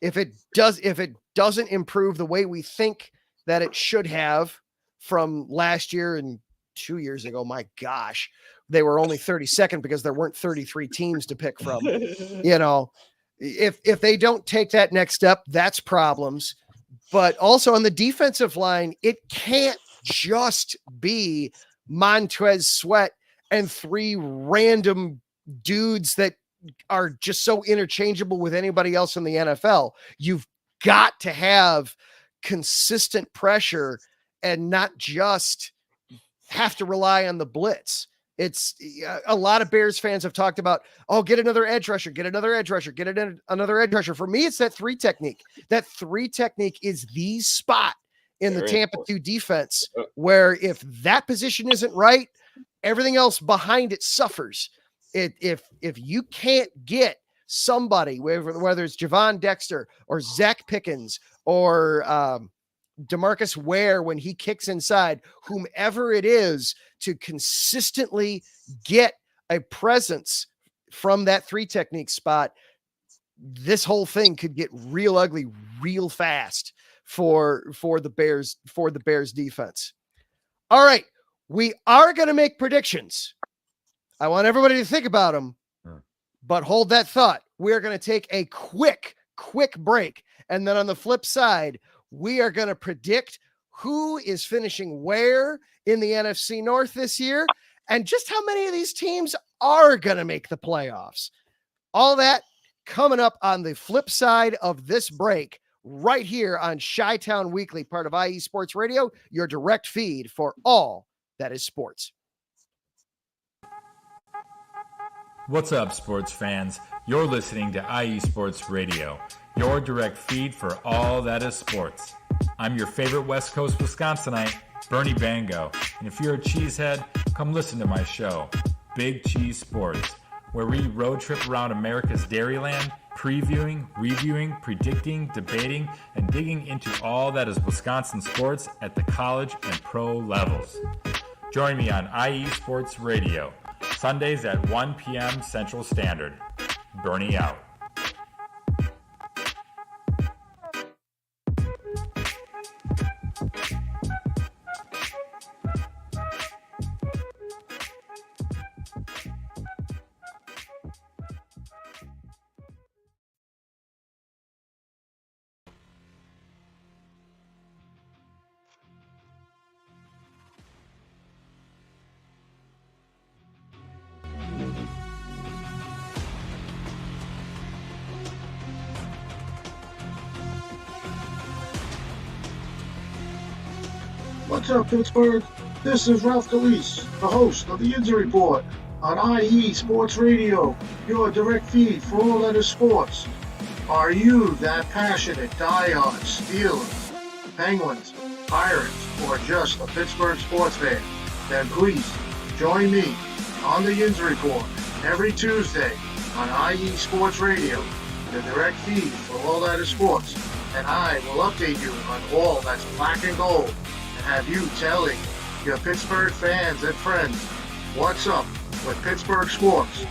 if it doesn't improve the way we think that it should have from last year and 2 years ago, my gosh, they were only 32nd because there weren't 33 teams to pick from. If they don't take that next step, that's problems. But also on the defensive line, it can't just be Montez Sweat and 3 random dudes that are just so interchangeable with anybody else in the NFL. You've got to have consistent pressure and not just have to rely on the blitz. It's a lot of Bears fans have talked about, get another edge rusher, get another edge rusher, get another edge rusher. For me, it's that 3 technique. That 3 technique is the spot in the Tampa 2 defense where if that position isn't right, everything else behind it suffers. If you can't get somebody, whether it's Javon Dexter or Zach Pickens or DeMarcus Ware when he kicks inside, whomever it is, to consistently get a presence from that 3 technique spot, this whole thing could get real ugly real fast for the Bears defense. All right, we are going to make predictions. I want everybody to think about them, But hold that thought. We're going to take a quick break. And then on the flip side, we are going to predict who is finishing where in the NFC North this year and just how many of these teams are going to make the playoffs. All that coming up on the flip side of this break right here on Chi-Town Weekly, part of IE Sports Radio, your direct feed for all that is sports. What's up, sports fans? You're listening to IE Sports Radio, your direct feed for all that is sports. I'm your favorite West Coast Wisconsinite, Bernie Bango, and if you're a cheesehead, come listen to my show, Big Cheese Sports, where we road trip around America's Dairyland, previewing, reviewing, predicting, debating, and digging into all that is Wisconsin sports at the college and pro levels. Join me on IE Sports Radio, Sundays at 1 p.m. Central Standard. Bernie out. What's up, Pittsburgh? This is Ralph Calise, the host of the Injury Report on IE Sports Radio, your direct feed for all that is sports. Are you that passionate diehard Steelers, Penguins, Pirates, or just a Pittsburgh sports fan? Then please join me on the Injury Report every Tuesday on IE Sports Radio, the direct feed for all that is sports, and I will update you on all that's black and gold. Have you telling your Pittsburgh fans and friends what's up with Pittsburgh sports.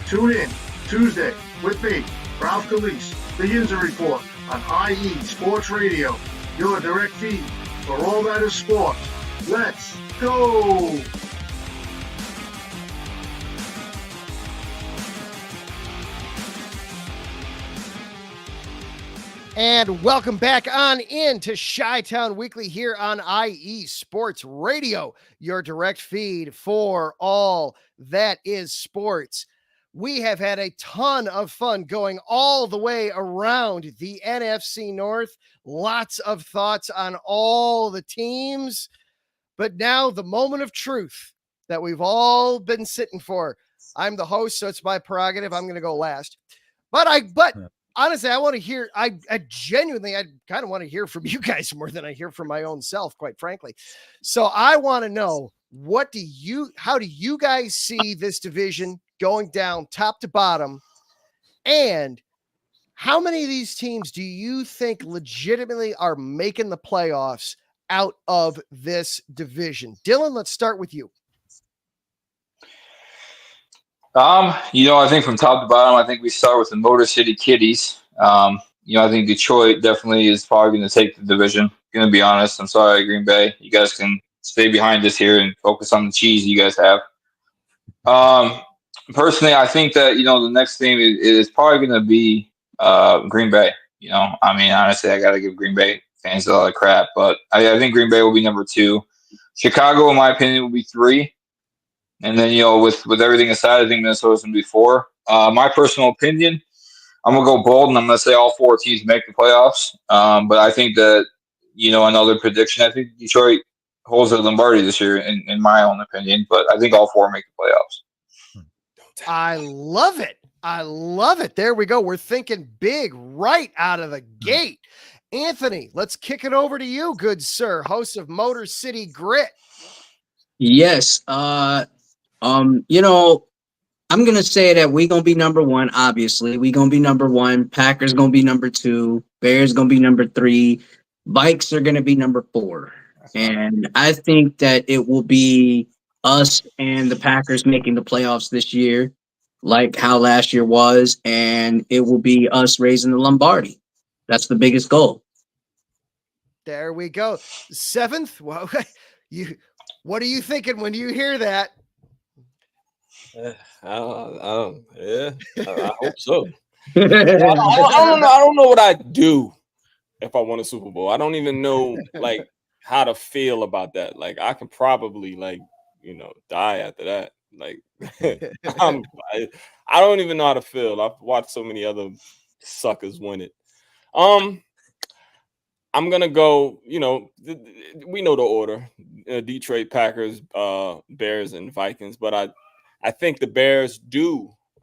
Tune in Tuesday with me, Ralph Calise, the Injury Report on IE Sports Radio, your direct feed for all that is sports. Let's go! And welcome back on into Chi-Town Weekly here on IE Sports Radio, your direct feed for all that is sports. We have had a ton of fun going all the way around the NFC North. Lots of thoughts on all the teams. But now the moment of truth that we've all been sitting for. I'm the host, so it's my prerogative. I'm going to go last. But honestly, I want to hear, I genuinely kind of want to hear from you guys more than I hear from my own self, quite frankly. So I want to know, how do you guys see this division going down top to bottom? And how many of these teams do you think legitimately are making the playoffs out of this division? Dillin, let's start with you. I think from top to bottom, I think we start with the Motor City Kitties. I think Detroit definitely is probably going to take the division. Going to be honest. I'm sorry, Green Bay. You guys can stay behind us here and focus on the cheese you guys have. Personally, I think that, the next team is probably going to be Green Bay. Honestly, I got to give Green Bay fans a lot of crap, but I think Green Bay will be number 2. Chicago, in my opinion, will be 3. And then, with everything aside, I think Minnesota's going to be 4. My personal opinion, I'm going to go bold, and I'm going to say all 4 teams make the playoffs. But I think that, another prediction, I think Detroit holds the Lombardi this year, in my own opinion. But I think all 4 make the playoffs. I love it. I love it. There we go. We're thinking big right out of the gate. Anthony, let's kick it over to you, good sir, host of Motor City Grit. Yes. I'm going to say that we're going to be number 1, obviously. We're going to be number 1. Packers going to be number 2. Bears going to be number 3. Vikes are going to be number 4. And I think that it will be us and the Packers making the playoffs this year, like how last year was. And it will be us raising the Lombardi. That's the biggest goal. There we go. 7th. Well, what are you thinking when you hear that? I hope so. I don't know what I'd do if I won a Super Bowl. I don't even know like how to feel about that. Like I could probably die after that. Like I don't even know how to feel. I've watched so many other suckers win it. I'm gonna go. We know the order: Detroit Packers, Bears, and Vikings. But I think the Bears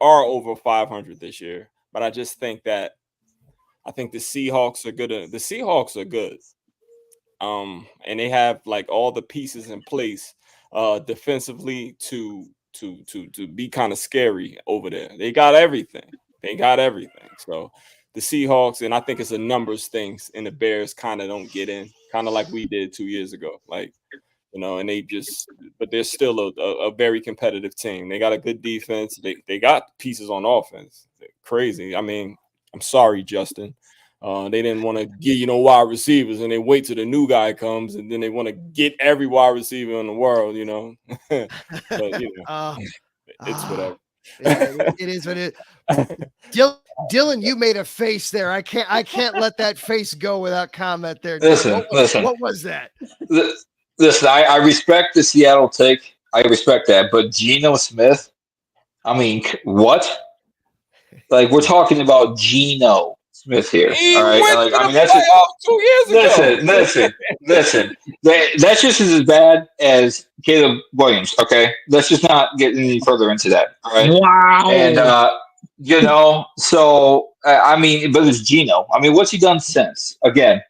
are over 500 this year. But I just think the Seahawks are good. The Seahawks are good. And they have like all the pieces in place, defensively to be kind of scary over there. They got everything. So the Seahawks, and I think it's a numbers thing, and the Bears kind of don't get in, kind of like we did 2 years ago. Like, and but they're still a very competitive team. They got a good defense. They got pieces on offense. They're crazy. I mean, I'm sorry, Justin. They didn't want to get wide receivers, and they wait till the new guy comes, and then they want to get every wide receiver in the world. But it's whatever. It is what it is. Dillin, you made a face there. I can't let that face go without comment there. Listen. What was that? Listen, I respect the Seattle take. I respect that. But Geno Smith, I mean, what? Like, we're talking about Geno Smith here. All right. Like, I mean, that's just 2 years ago. Listen. That's just as bad as Caleb Williams. Okay. Let's just not get any further into that. All right. Wow. And, so, I mean, but it's Geno. I mean, what's he done since? Again,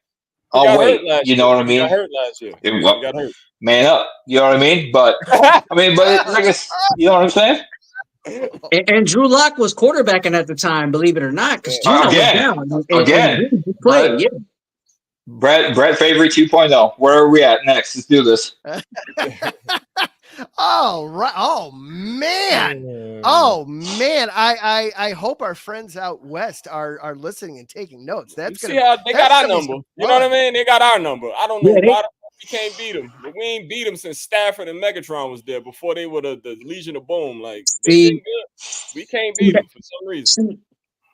I'll wait. You know what I mean? He got hurt last year. He got hurt. Man up. You know what I mean? But, I mean, but I guess, you know what I'm saying? And Drew Lock was quarterbacking at the time, believe it or not, because Geno was down. Again. Play, yeah. Brett Favre 2.0. Where are we at next? Let's do this. Oh, right. Oh, man. I hope our friends out west are listening and taking notes. They got our number. You know what I mean? They got our number. I don't know why we can't beat them. But we ain't beat them since Stafford and Megatron was there, before they were the Legion of Boom. Like, we can't beat them for some reason.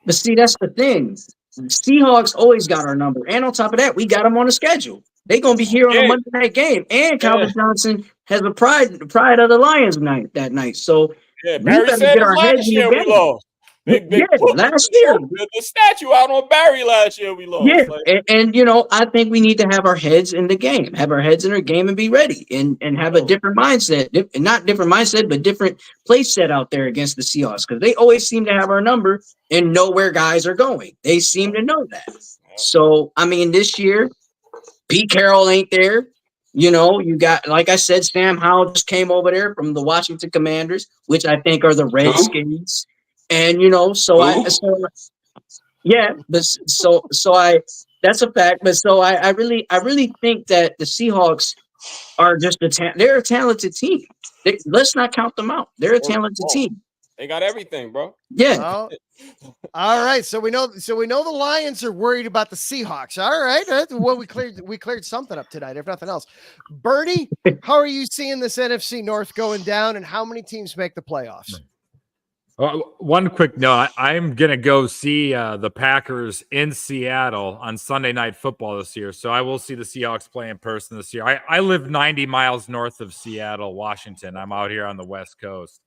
But that's the thing. Seahawks always got our number. And on top of that, we got them on the schedule. They're going to be here on a Monday night game. And Calvin Johnson has the pride of the Lions that night. So Barry said last year we lost. Last year. The statue out on Barry last year we lost. Yeah, and I think we need to have our heads in the game. Have our heads in our game and be ready. And have a different mindset. Not different mindset, but different play set out there against the Seahawks. Because they always seem to have our number and know where guys are going. They seem to know that. So, I mean, this year, Pete Carroll ain't there. You got, like I said, Sam Howell just came over there from the Washington Commanders, which I think are the Redskins. And that's a fact. But so I really think that the Seahawks are just they're a talented team. Let's not count them out. They're a talented team. They got everything, bro. Yeah. All right. So we know the Lions are worried about the Seahawks. All right. Well, we cleared something up tonight, if nothing else. Bernie, how are you seeing this NFC North going down, and how many teams make the playoffs? One quick note. I'm going to go see the Packers in Seattle on Sunday Night Football this year. So I will see the Seahawks play in person this year. I live 90 miles north of Seattle, Washington. I'm out here on the West Coast.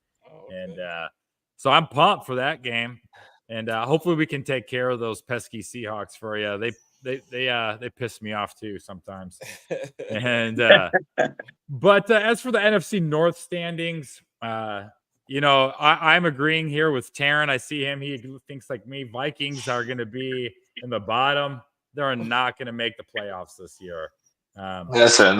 And so I'm pumped for that game. And hopefully we can take care of those pesky Seahawks for you. They piss me off too sometimes. And but as for the NFC North standings, I'm agreeing here with Taryn. I see him. He thinks like me. Vikings are going to be in the bottom. They're not going to make the playoffs this year. Listen.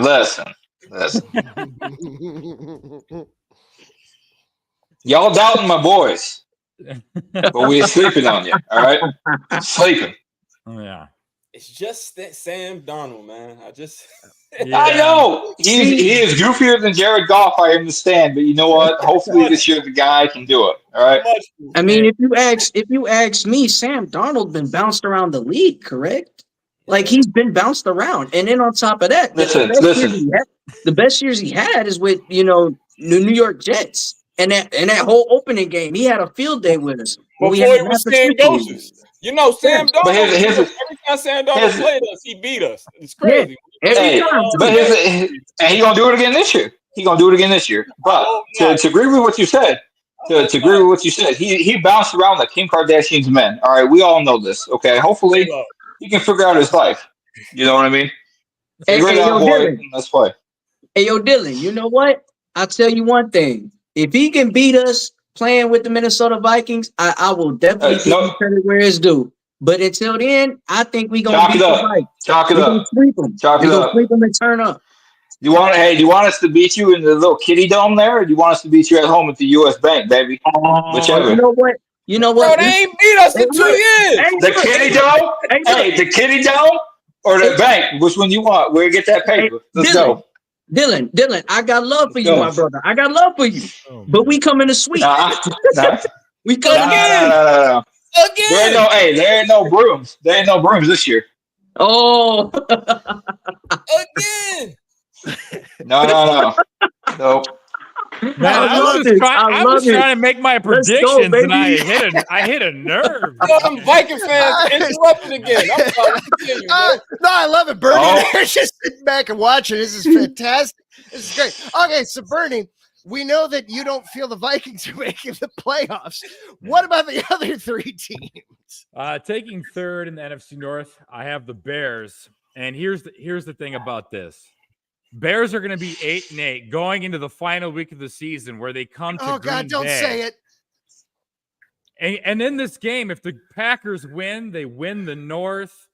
Y'all doubting my boys, but we're sleeping on you. All right, sleeping. Oh, yeah. It's just that Sam Darnold, man. I know he is goofier than Jared Goff. I understand, but you know what? Hopefully this year the guy can do it. All right. I mean, if you ask me, Sam Darnold been bounced around the league, correct? Like he's been bounced around, and then on top of that, listen. The best years he had is with the New York Jets. And that whole opening game, he had a field day with us. Before had it was Sam Doses. You know, Sam But Darnold, here's every time Sam Darnold played us, he beat us. It's crazy. Every time. But and he gonna do it again this year. But to agree with what you said, to agree with what you said, he bounced around like Kim Kardashian's men. All right, we all know this. Okay, hopefully he can figure out his life. You know what I mean? Figure it out, boy. Dillin. Let's play. Hey, yo, Dillin, you know what? I'll tell you one thing. If he can beat us playing with the Minnesota Vikings, I will definitely give him credit where it's due. But until then, I think we're going to beat the Vikings. Chalk it up. Sweep them. We're going to sweep them and turn up. Do you want us to beat you in the little kitty dome there, or do you want us to beat you at home at the U.S. Bank, baby? Whichever. You know what? Bro, they ain't beat us in 2 years. The kitty dome? Hey, the kitty dome or the bank? Which one you want? Where you get that paper? Let's go. Dylan, I got love for you, my brother. I got love for you. But we come in the sweep. We come again. No. Again. There ain't no brooms. There ain't no brooms this year. Oh. Again. No. Nope. Man, I was just trying to make my predictions, and I hit a nerve. Them Viking fans interrupted again. No, I love it, Bernie. They're just sitting back and watching. This is fantastic. This is great. Okay, so Bernie, we know that you don't feel the Vikings are making the playoffs. What about the other three teams? Taking third in the NFC North, I have the Bears. And here's the thing about this. Bears are going to be 8-8 going into the final week of the season where they come to Green don't Bay. say it. And in this game, if the Packers win, they win the North.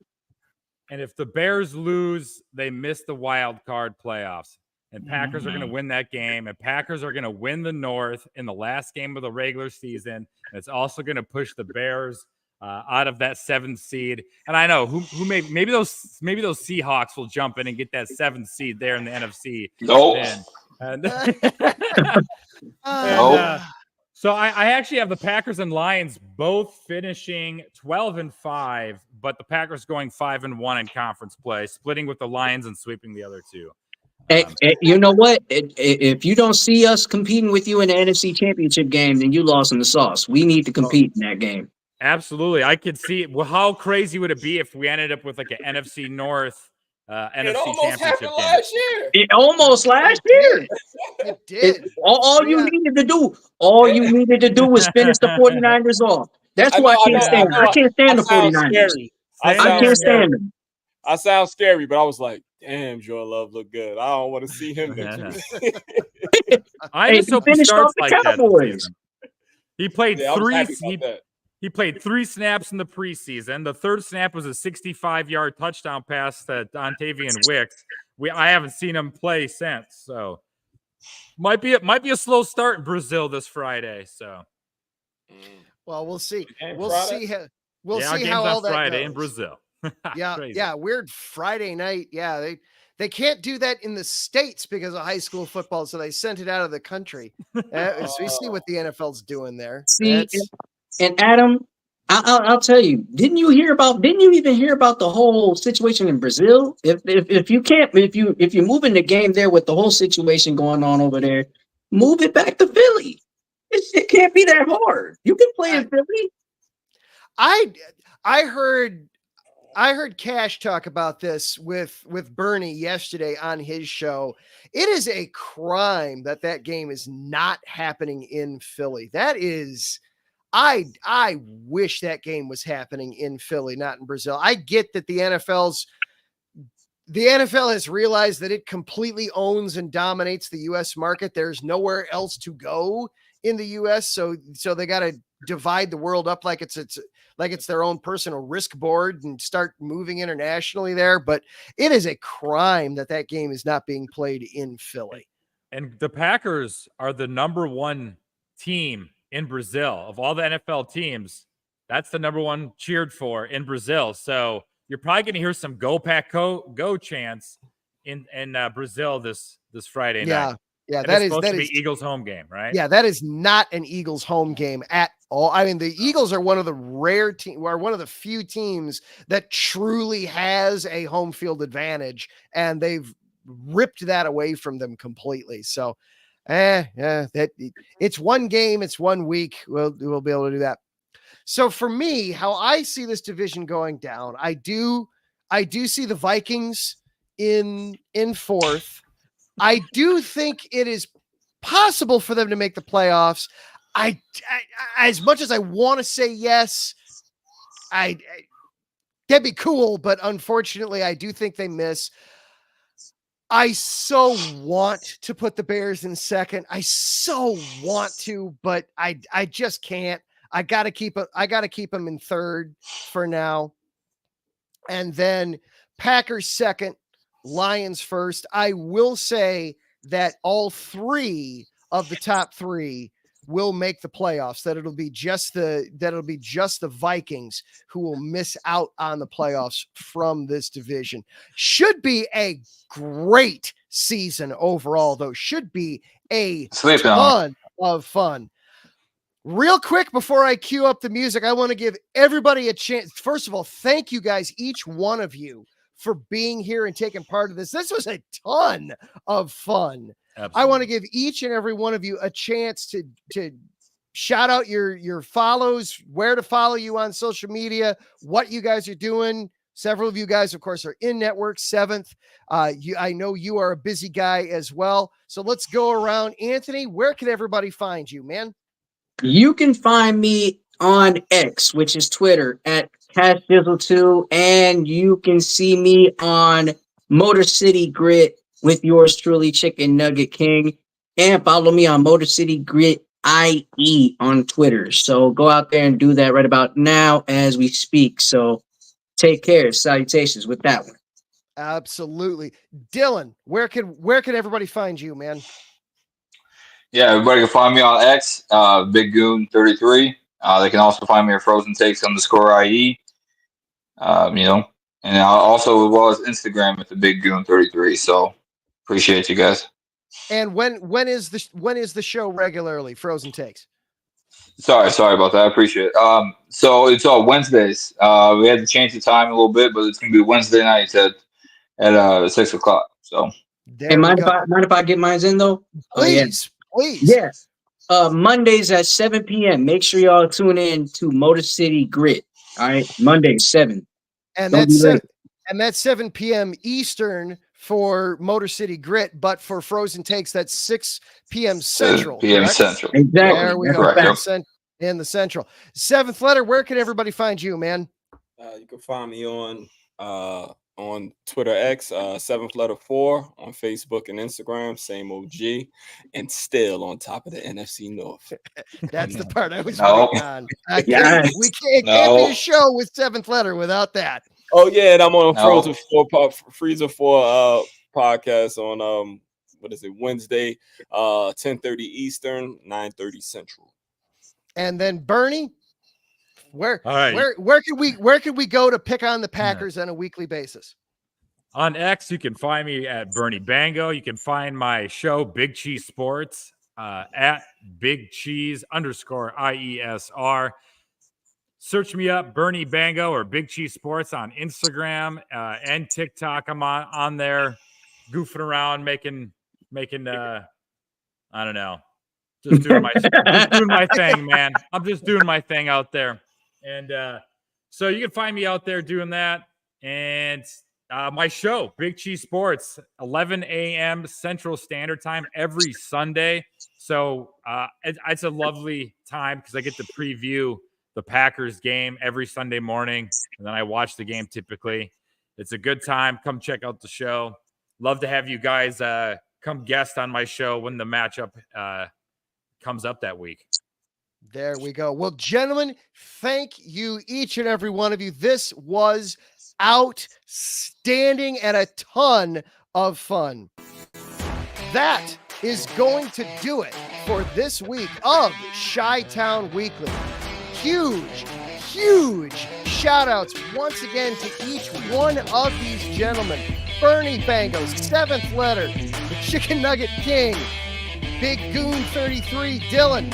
And if the Bears lose, they miss the wild card playoffs. And Packers are going to win that game. And Packers are going to win the North in the last game of the regular season. And it's also going to push the Bears out of that 7th seed. And I know who maybe those Seahawks will jump in and get that 7th seed there in the NFC. Nope. So I actually have the Packers and Lions both finishing 12-5, but the Packers going 5-1 in conference play, splitting with the Lions and sweeping the other two. You know what? If you don't see us competing with you in the NFC Championship game, then you lost in the sauce. We need to compete in that game. Absolutely. I could see it. Well, how crazy would it be if we ended up with like an NFC North NFC Championship game? Last year. It almost last year. It did. All you needed to do was finish the 49ers off. That's why I can't stand them. I can't stand the 49ers. I can't stand them. I sound scary, but I was like, damn, Joe Love look good. I don't want to see him next week. I just hope he starts like that. He played He played 3 snaps in the preseason. The 3rd snap was a 65-yard touchdown pass to Dontavian Wicks. I haven't seen him play since, so might be a slow start in Brazil this Friday. So, well, we'll see. We'll see how all that Friday goes. In Brazil. Yeah, weird Friday night. Yeah, they can't do that in the States because of high school football, so they sent it out of the country. So we see what the NFL's doing there. And Adam, I'll tell you, didn't you even hear about the whole situation in Brazil? If you're moving the game there with the whole situation going on over there, move it back to Philly. It can't be that hard. You can play in Philly. I heard Cash talk about this with Bernie yesterday on his show. It is a crime that game is not happening in Philly. That is, I wish that game was happening in Philly, not in Brazil. I get that the NFL has realized that it completely owns and dominates the U.S. market. There's nowhere else to go in the U.S. So they got to divide the world up like it's their own personal risk board and start moving internationally there. But it is a crime that game is not being played in Philly. And the Packers are the number 1 team in Brazil of all the NFL teams. That's the number 1 cheered for in Brazil. So you're probably going to hear some "Go Pack Go" chants in Brazil this Friday night. Yeah, and that is be Eagles home game, right? Yeah, that is not an Eagles home game at all. I mean, the Eagles are one of the one of the few teams that truly has a home field advantage, and they've ripped that away from them completely. So It's one game, it's 1 week. We'll be able to do that. So for me, how I see this division going down, I do see the Vikings in fourth. I do think it is possible for them to make the playoffs. I as much as I want to say yes, that'd be cool, but unfortunately, I do think they miss. I so want to put the Bears in second. I so want to, but I just can't. I gotta keep them in third for now. And then Packers second, Lions first. I will say that all three of the top three will make the playoffs. That'll be just the Vikings who will miss out on the playoffs from this division. Should be a great season overall, though. Should be a ton of fun. Real quick, before I cue up the music, I want to give everybody a chance. First of all, thank you guys, each one of you, for being here and taking part of this. This was a ton of fun. Absolutely. I want to give each and every one of you a chance to shout out your follows, where to follow you on social media, what you guys are doing. Several of you guys, of course, are in network. Seventh. I know you are a busy guy as well. So let's go around. Anthony, where can everybody find you, man? You can find me on X, which is Twitter, at CashDizzle2, and you can see me on Motor City Grit with yours truly, Chicken Nugget King, and follow me on Motor City Grit IE on Twitter. So go out there and do that right about now as we speak. So take care. Salutations with that one. Absolutely. Dillin, where can everybody find you, man? Yeah, everybody can find me on X, Big Goon 33. They can also find me at Frozen Takes _IE. And also as well as Instagram at the Big Goon 33. So appreciate you guys. And when is the show regularly? Frozen Takes. Sorry about that. I appreciate it. So it's all Wednesdays. We had to change the time a little bit, but it's gonna be Wednesday nights at 6:00. So. Hey, mind if I get mine in though? Please. Yes. Mondays at 7 p.m. Make sure y'all tune in to Motor City Grit. All right, Monday 7. And that's 7 p.m. Eastern for Motor City Grit, but for Frozen Takes, that's 6 p.m. Central. 7 p.m. Central. Exactly. There we go. In the Central. Seventh Letter, where can everybody find you, man? You can find me on Twitter X, 7th Letter 4, on Facebook and Instagram, same OG, and still on top of the NFC North. That's the part I was waiting on. We can't be a show with 7th Letter without that. Oh yeah, and I'm on Freezer 4 podcast on Wednesday, 10:30 Eastern, 9:30 Central. And then Bernie, where can we go to pick on the Packers on a weekly basis? On X, you can find me at Bernie Bango. You can find my show, Big Cheese Sports, at Big Cheese _IESR. Search me up, Bernie Bango or Big Cheese Sports on Instagram and TikTok. I'm on there, goofing around, making I don't know, just doing my thing, man. I'm just doing my thing out there, and so you can find me out there doing that. And my show, Big Cheese Sports, 11 a.m. Central Standard Time every Sunday. So it's a lovely time because I get to preview the Packers game every Sunday morning, and then I watch the game typically. It's a good time. Come check out the show. Love to have you guys come guest on my show when the matchup comes up that week. There we go. Well, gentlemen, thank you, each and every one of you. This was outstanding and a ton of fun. That is going to do it for this week of Chi-Town Weekly. Huge shout outs once again to each one of these gentlemen. Bernie Bango, 7th Letter, the Chicken Nugget King, Big Goon 33, Dillin.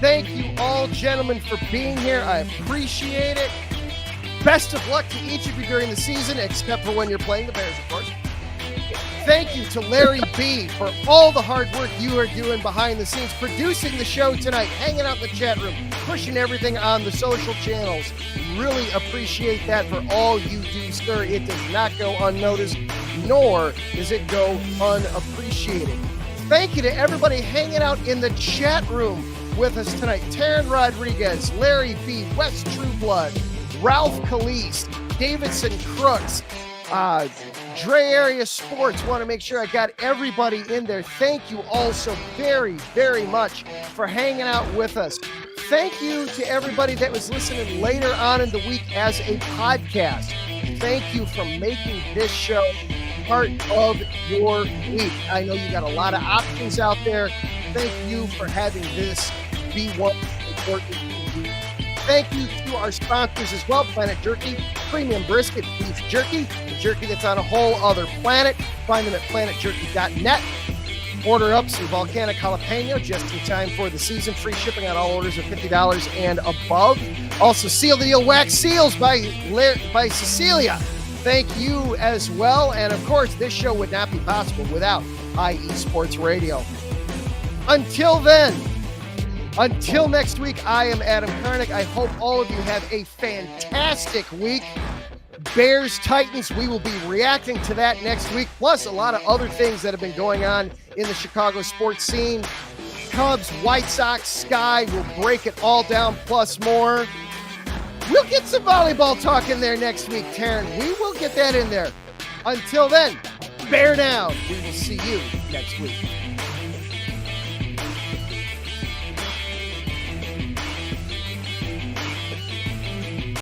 Thank you all, gentlemen, for being here. I appreciate it. Best of luck to each of you during the season, except for when you're playing the Bears, of course. Thank you to Larry B for all the hard work you are doing behind the scenes, producing the show tonight, hanging out in the chat room, pushing everything on the social channels. Really appreciate that for all you do, sir. It does not go unnoticed, nor does it go unappreciated. Thank you to everybody hanging out in the chat room with us tonight. Taryn Rodriguez, Larry B, West Trueblood, Ralph Calise, Davidson Crooks, Dre Area Sports. Want to make sure I got everybody in there. Thank you all so very, very much for hanging out with us. Thank you to everybody that was listening later on in the week as a podcast. Thank you for making this show part of your week. I know you got a lot of options out there. Thank you for having this be one important to you. Thank you to our sponsors as well, Planet Jerky, premium brisket beef jerky, the jerky that's on a whole other planet. Find them at planetjerky.net. Order up some volcanic jalapeno just in time for the season. Free shipping on all orders of $50 and above. Also, Seal the Deal Wax Seals by Cecilia. Thank you as well. And of course, this show would not be possible without IE Sports Radio. Until then, until next week, I am Adam Karnick. I hope all of you have a fantastic week. Bears, Titans, we will be reacting to that next week, plus a lot of other things that have been going on in the Chicago sports scene. Cubs, White Sox, Sky, we'll break it all down, plus more. We'll get some volleyball talk in there next week, Taryn. We will get that in there. Until then, bear down. We will see you next week.